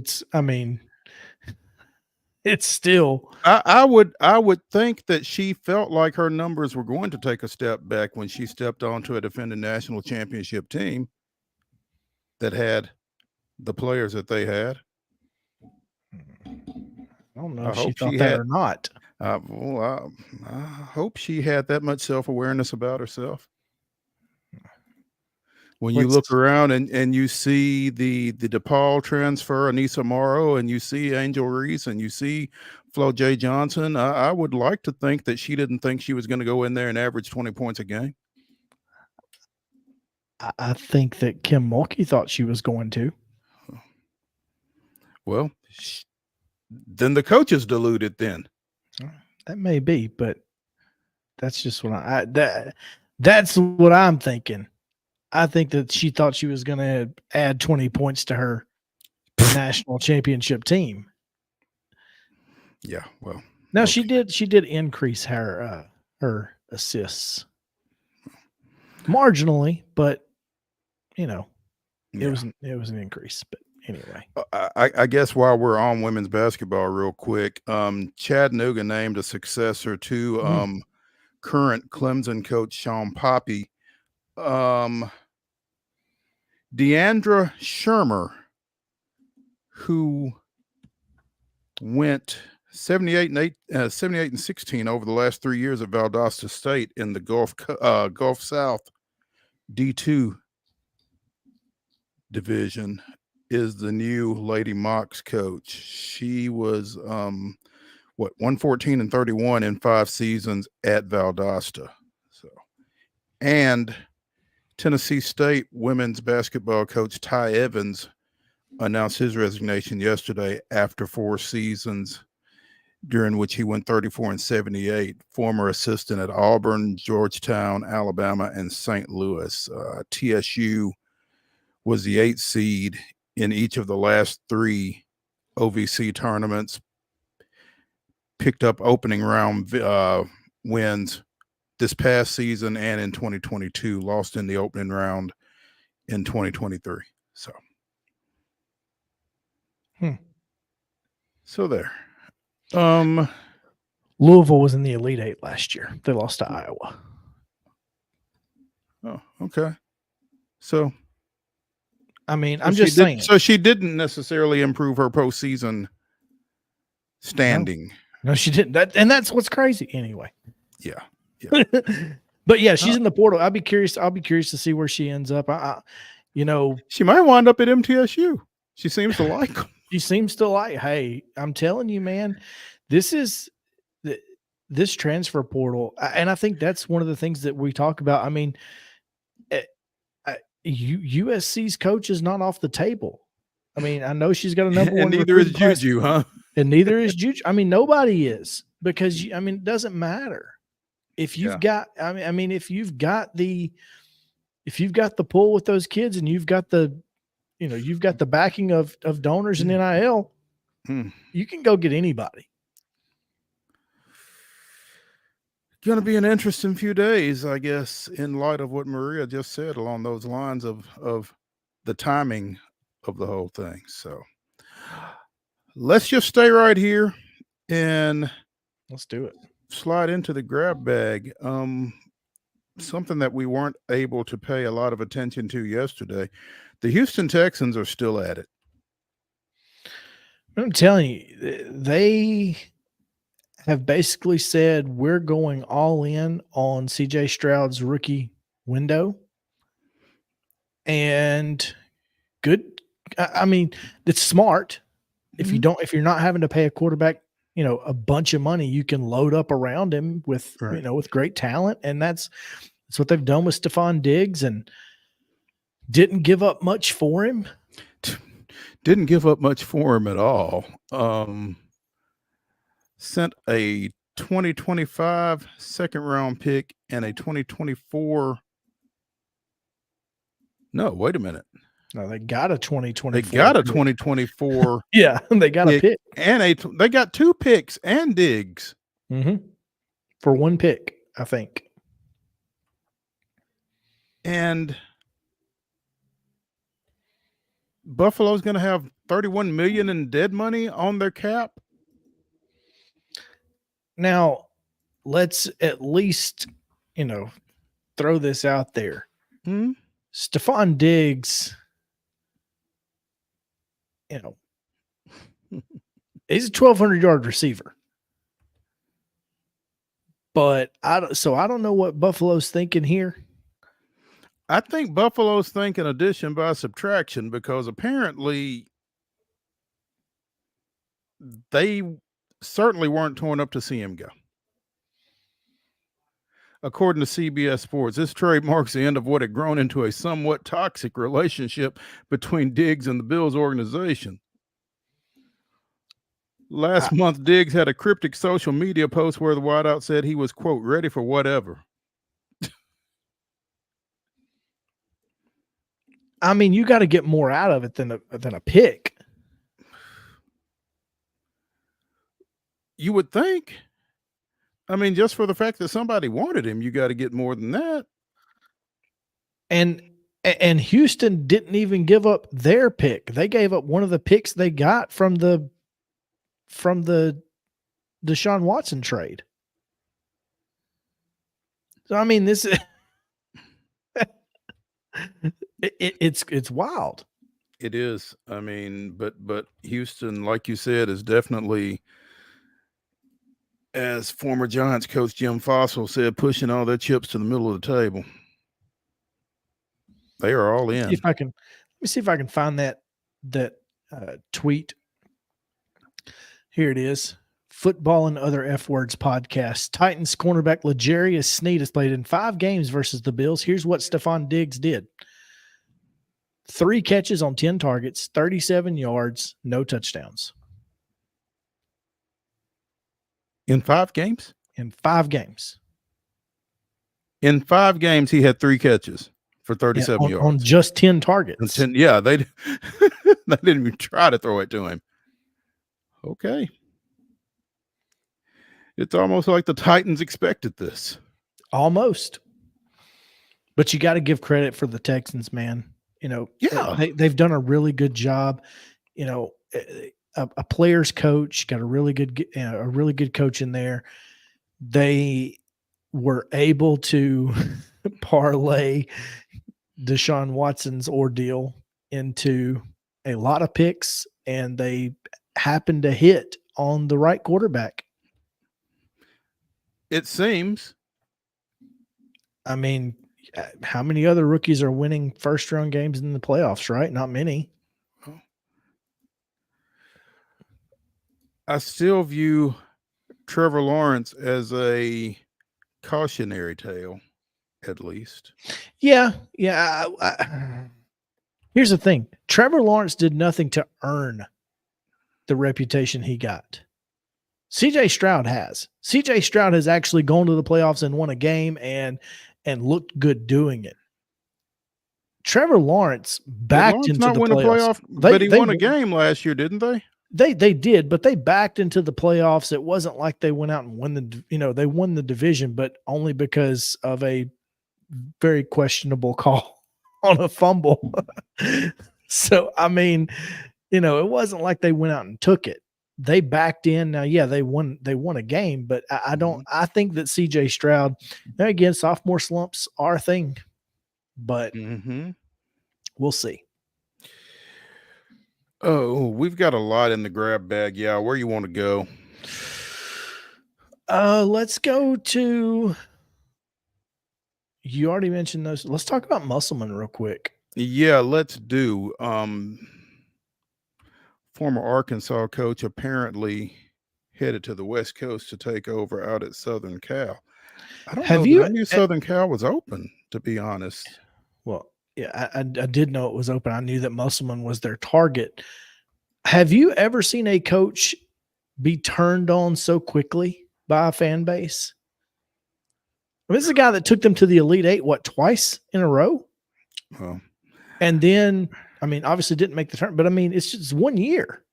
it's still. I would think that she felt like her numbers were going to take a step back when she stepped onto a defending national championship team that had the players that they had. I don't know if she thought that or not. Well, I hope she had that much self-awareness about herself. When you look around and you see the DePaul transfer, Anissa Morrow, and you see Angel Reese, and you see Flo J. Johnson, I would like to think that she didn't think she was going to go in there and average 20 points a game. I think that Kim Mulkey thought she was going to. Well, then the coach is deluded then. That may be, but that's just what that's what I'm thinking. I think that she thought she was going to add 20 points to her national championship team. Yeah, well. No, okay. She did increase her assists marginally, but it was an increase. But anyway, I guess while we're on women's basketball real quick, Chattanooga named a successor to current Clemson coach Sean Poppy. Deandra Shermer, who went 78 and 16 over the last 3 years at Valdosta State in the Gulf South D2 division, is the new Lady Mocs coach. She was 114 and 31 in 5 seasons at Valdosta. And Tennessee State women's basketball coach Ty Evans announced his resignation yesterday after 4 seasons, during which he went 34 and 78. Former assistant at Auburn, Georgetown, Alabama, and St. Louis. TSU was the 8th seed in each of the last 3 OVC tournaments. Picked up opening round wins this past season and in 2022, lost in the opening round in 2023. So there. Louisville was in the Elite Eight last year. They lost to Iowa. Oh, okay. So, I mean, I'm just saying. So she didn't necessarily improve her postseason standing. No, she didn't. That's what's crazy. Anyway. Yeah. But yeah, she's in the portal. I'll be curious to see where she ends up. She might wind up at MTSU. She seems to like them. She seems to like. Hey, I'm telling you, man, this transfer portal, and I think that's one of the things that we talk about. I mean, USC's coach is not off the table. I mean, I know she's got a number one. And neither is Juju, huh? And neither is Juju. I mean, nobody is, because it doesn't matter. If you've got, if you've got the pull with those kids, and you've got the backing of donors and NIL, you can go get anybody. going to be an interesting few days, I guess, in light of what Maria just said along those lines of the timing of the whole thing. So let's just stay right here and let's do it. Slide into the grab bag. Something that we weren't able to pay a lot of attention to yesterday. The Houston Texans are still at it. I'm telling you, they have basically said we're going all in on CJ Stroud's rookie window. And good. I mean, it's smart. If you're not having to pay a quarterback, a bunch of money, you can load up around him with, with great talent. And that's what they've done with Stephon Diggs, and didn't give up much for him. Didn't give up much for him at all. Sent a 2025 second round pick and a 2024. No, wait a minute. No, they got a 2024. They got a 2024. Yeah, they got a pick. And they got 2 picks and Diggs. For 1 pick, I think. And Buffalo's going to have $31 million in dead money on their cap. Now, let's at least, throw this out there. Stephon Diggs, he's a 1,200-yard receiver. But I don't know what Buffalo's thinking here. I think Buffalo's thinking addition by subtraction, because apparently they certainly weren't torn up to see him go. According to CBS Sports, this trade marks the end of what had grown into a somewhat toxic relationship between Diggs and the Bills organization. Last month, Diggs had a cryptic social media post where the wideout said he was, quote, ready for whatever. I mean, you got to get more out of it than a pick. You would think. I mean, just for the fact that somebody wanted him, you got to get more than that. And Houston didn't even give up their pick. They gave up one of the picks they got from the Deshaun Watson trade. So I mean, this is it's wild. It is. I mean, but Houston, like you said, is definitely, as former Giants coach Jim Fossil said, pushing all their chips to the middle of the table. They are all in. Let me see if I can find that tweet. Here it is. Football and Other F Words podcast. Titans cornerback L'Jarius Sneed has played in 5 games versus the Bills. Here's what Stephon Diggs did. 3 catches on 10 targets, 37 yards, no touchdowns. In 5 games? In 5 games. In 5 games, he had 3 catches for 37 yards. On just 10 targets. They didn't even try to throw it to him. Okay. It's almost like the Titans expected this. Almost. But you got to give credit for the Texans, man. They've done a really good job. A player's coach, got a really good coach in there. They were able to parlay Deshaun Watson's ordeal into a lot of picks, and they happened to hit on the right quarterback. It seems. I mean, how many other rookies are winning first-round games in the playoffs, right? Not many. I still view Trevor Lawrence as a cautionary tale, at least. Yeah. Here's the thing. Trevor Lawrence did nothing to earn the reputation he got. CJ Stroud has. CJ Stroud has actually gone to the playoffs and won a game and looked good doing it. Trevor Lawrence backed into the playoffs. But he won a game last year, didn't they? They did, but they backed into the playoffs. It wasn't like they went out and they won the division, but only because of a very questionable call on a fumble. So, I mean, it wasn't like they went out and took it. They backed in. Now, yeah, they won a game, but I think that CJ Stroud, again, sophomore slumps are a thing, but we'll see. Oh, we've got a lot in the grab bag. Yeah, where you want to go? Let's go to. You already mentioned those. Let's talk about Musselman real quick. Yeah, let's do. Former Arkansas coach apparently headed to the West Coast to take over out at Southern Cal. I don't know. I knew Southern Cal was open, to be honest. Well, yeah, I did know it was open. I knew that Musselman was their target. Have you ever seen a coach be turned on so quickly by a fan base? I mean, this is a guy that took them to the Elite Eight, twice in a row? Well, and then, I mean, obviously didn't make the turn, but I mean, it's just 1 year.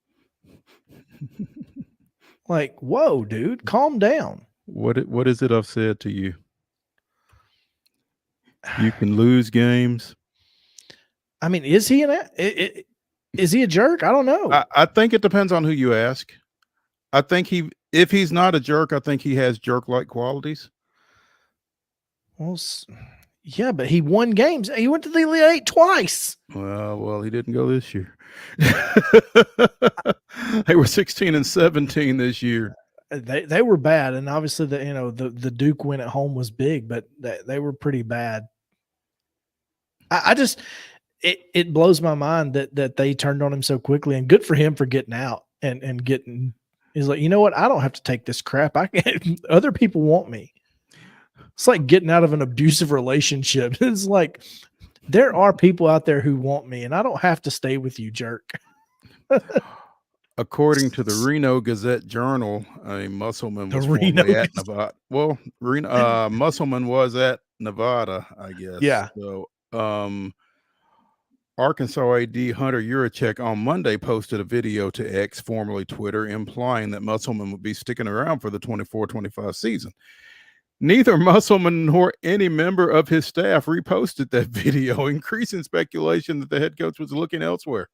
Like, whoa, dude, calm down. What is it I've said to you? You can lose games. I mean, is he is he a jerk? I don't know. I think it depends on who you ask. I think if he's not a jerk, I think he has jerk-like qualities. Well, yeah, but he won games. He went to the Elite Eight twice. Well, he didn't go this year. They were 16 and 17 this year. They were bad, and obviously the Duke win at home was big, but they were pretty bad. I just it blows my mind that they turned on him so quickly, and good for him for getting out and getting. He's like, you know what? I don't have to take this crap. Other people want me. It's like getting out of an abusive relationship. It's like there are people out there who want me, and I don't have to stay with you, jerk. According to the Reno Gazette-Journal, Musselman was formerly at Nevada. Well, Musselman was at Nevada, I guess. Yeah. So, Arkansas AD Hunter Yurachek on Monday posted a video to X, formerly Twitter, implying that Musselman would be sticking around for the 24-25 season. Neither Musselman nor any member of his staff reposted that video, increasing speculation that the head coach was looking elsewhere.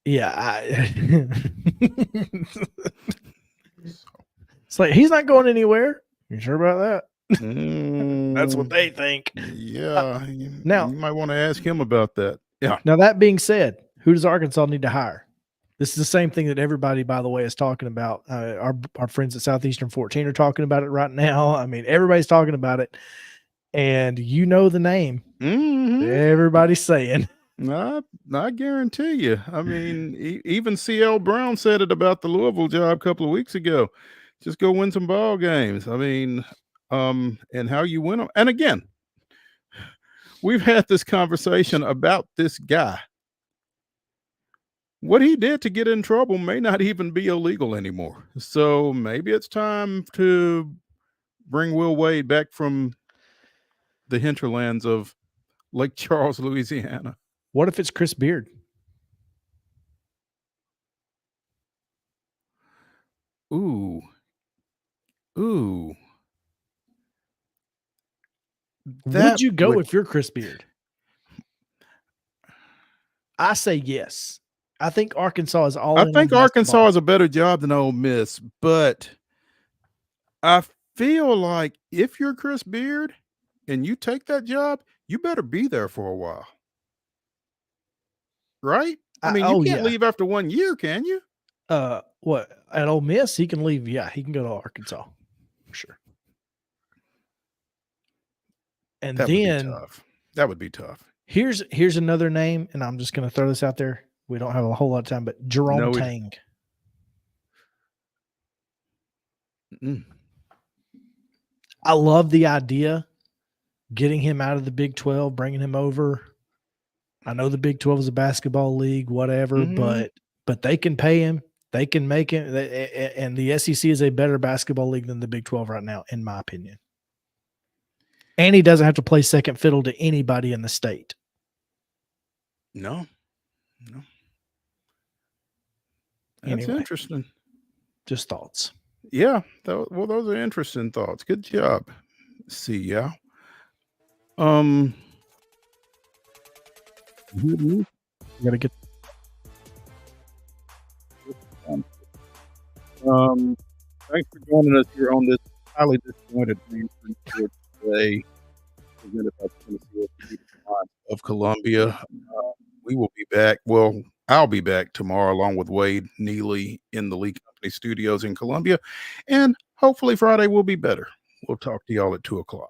Yeah. It's like, he's not going anywhere. You sure about that? That's what they think. Yeah. Now, you might want to ask him about that. Yeah. Now, that being said, who does Arkansas need to hire? This is the same thing that everybody, by the way, is talking about. Our friends at Southeastern 14 are talking about it right now. I mean, everybody's talking about it. And you know the name. Everybody's saying. I guarantee you. I mean, even CL Brown said it about the Louisville job a couple of weeks ago. Just go win some ball games. I mean, and how you win them. And again, we've had this conversation about this guy. What he did to get in trouble may not even be illegal anymore. So maybe it's time to bring Will Wade back from the hinterlands of Lake Charles, Louisiana. What if it's Chris Beard? Ooh. Would you go if you're Chris Beard? I say yes. I think Arkansas is all in. I think Arkansas is a better job than Ole Miss, but I feel like if you're Chris Beard and you take that job, you better be there for a while. Right? I mean, you can't leave after 1 year, can you? What, at Ole Miss, he can leave. Yeah, he can go to Arkansas for sure. And that then that would be tough. Here's another name, and I'm just going to throw this out there. We don't have a whole lot of time, but Jerome Tang. I love the idea, getting him out of the Big 12, bringing him over. I know the Big 12 is a basketball league, whatever, but they can pay him. They can make him, and the SEC is a better basketball league than the Big 12 right now, in my opinion. And he doesn't have to play second fiddle to anybody in the state. No. No. That's Anyway. interesting. Just thoughts. Yeah. Well, those are interesting thoughts. Good job. See ya. You gotta get. Thanks for joining us here on this highly disappointed report today, presented by Tennessee of Columbia. We will be back. Well, I'll be back tomorrow along with Wade Neely in the Lee Company studios in Columbia, and hopefully Friday will be better. We'll talk to y'all at 2:00.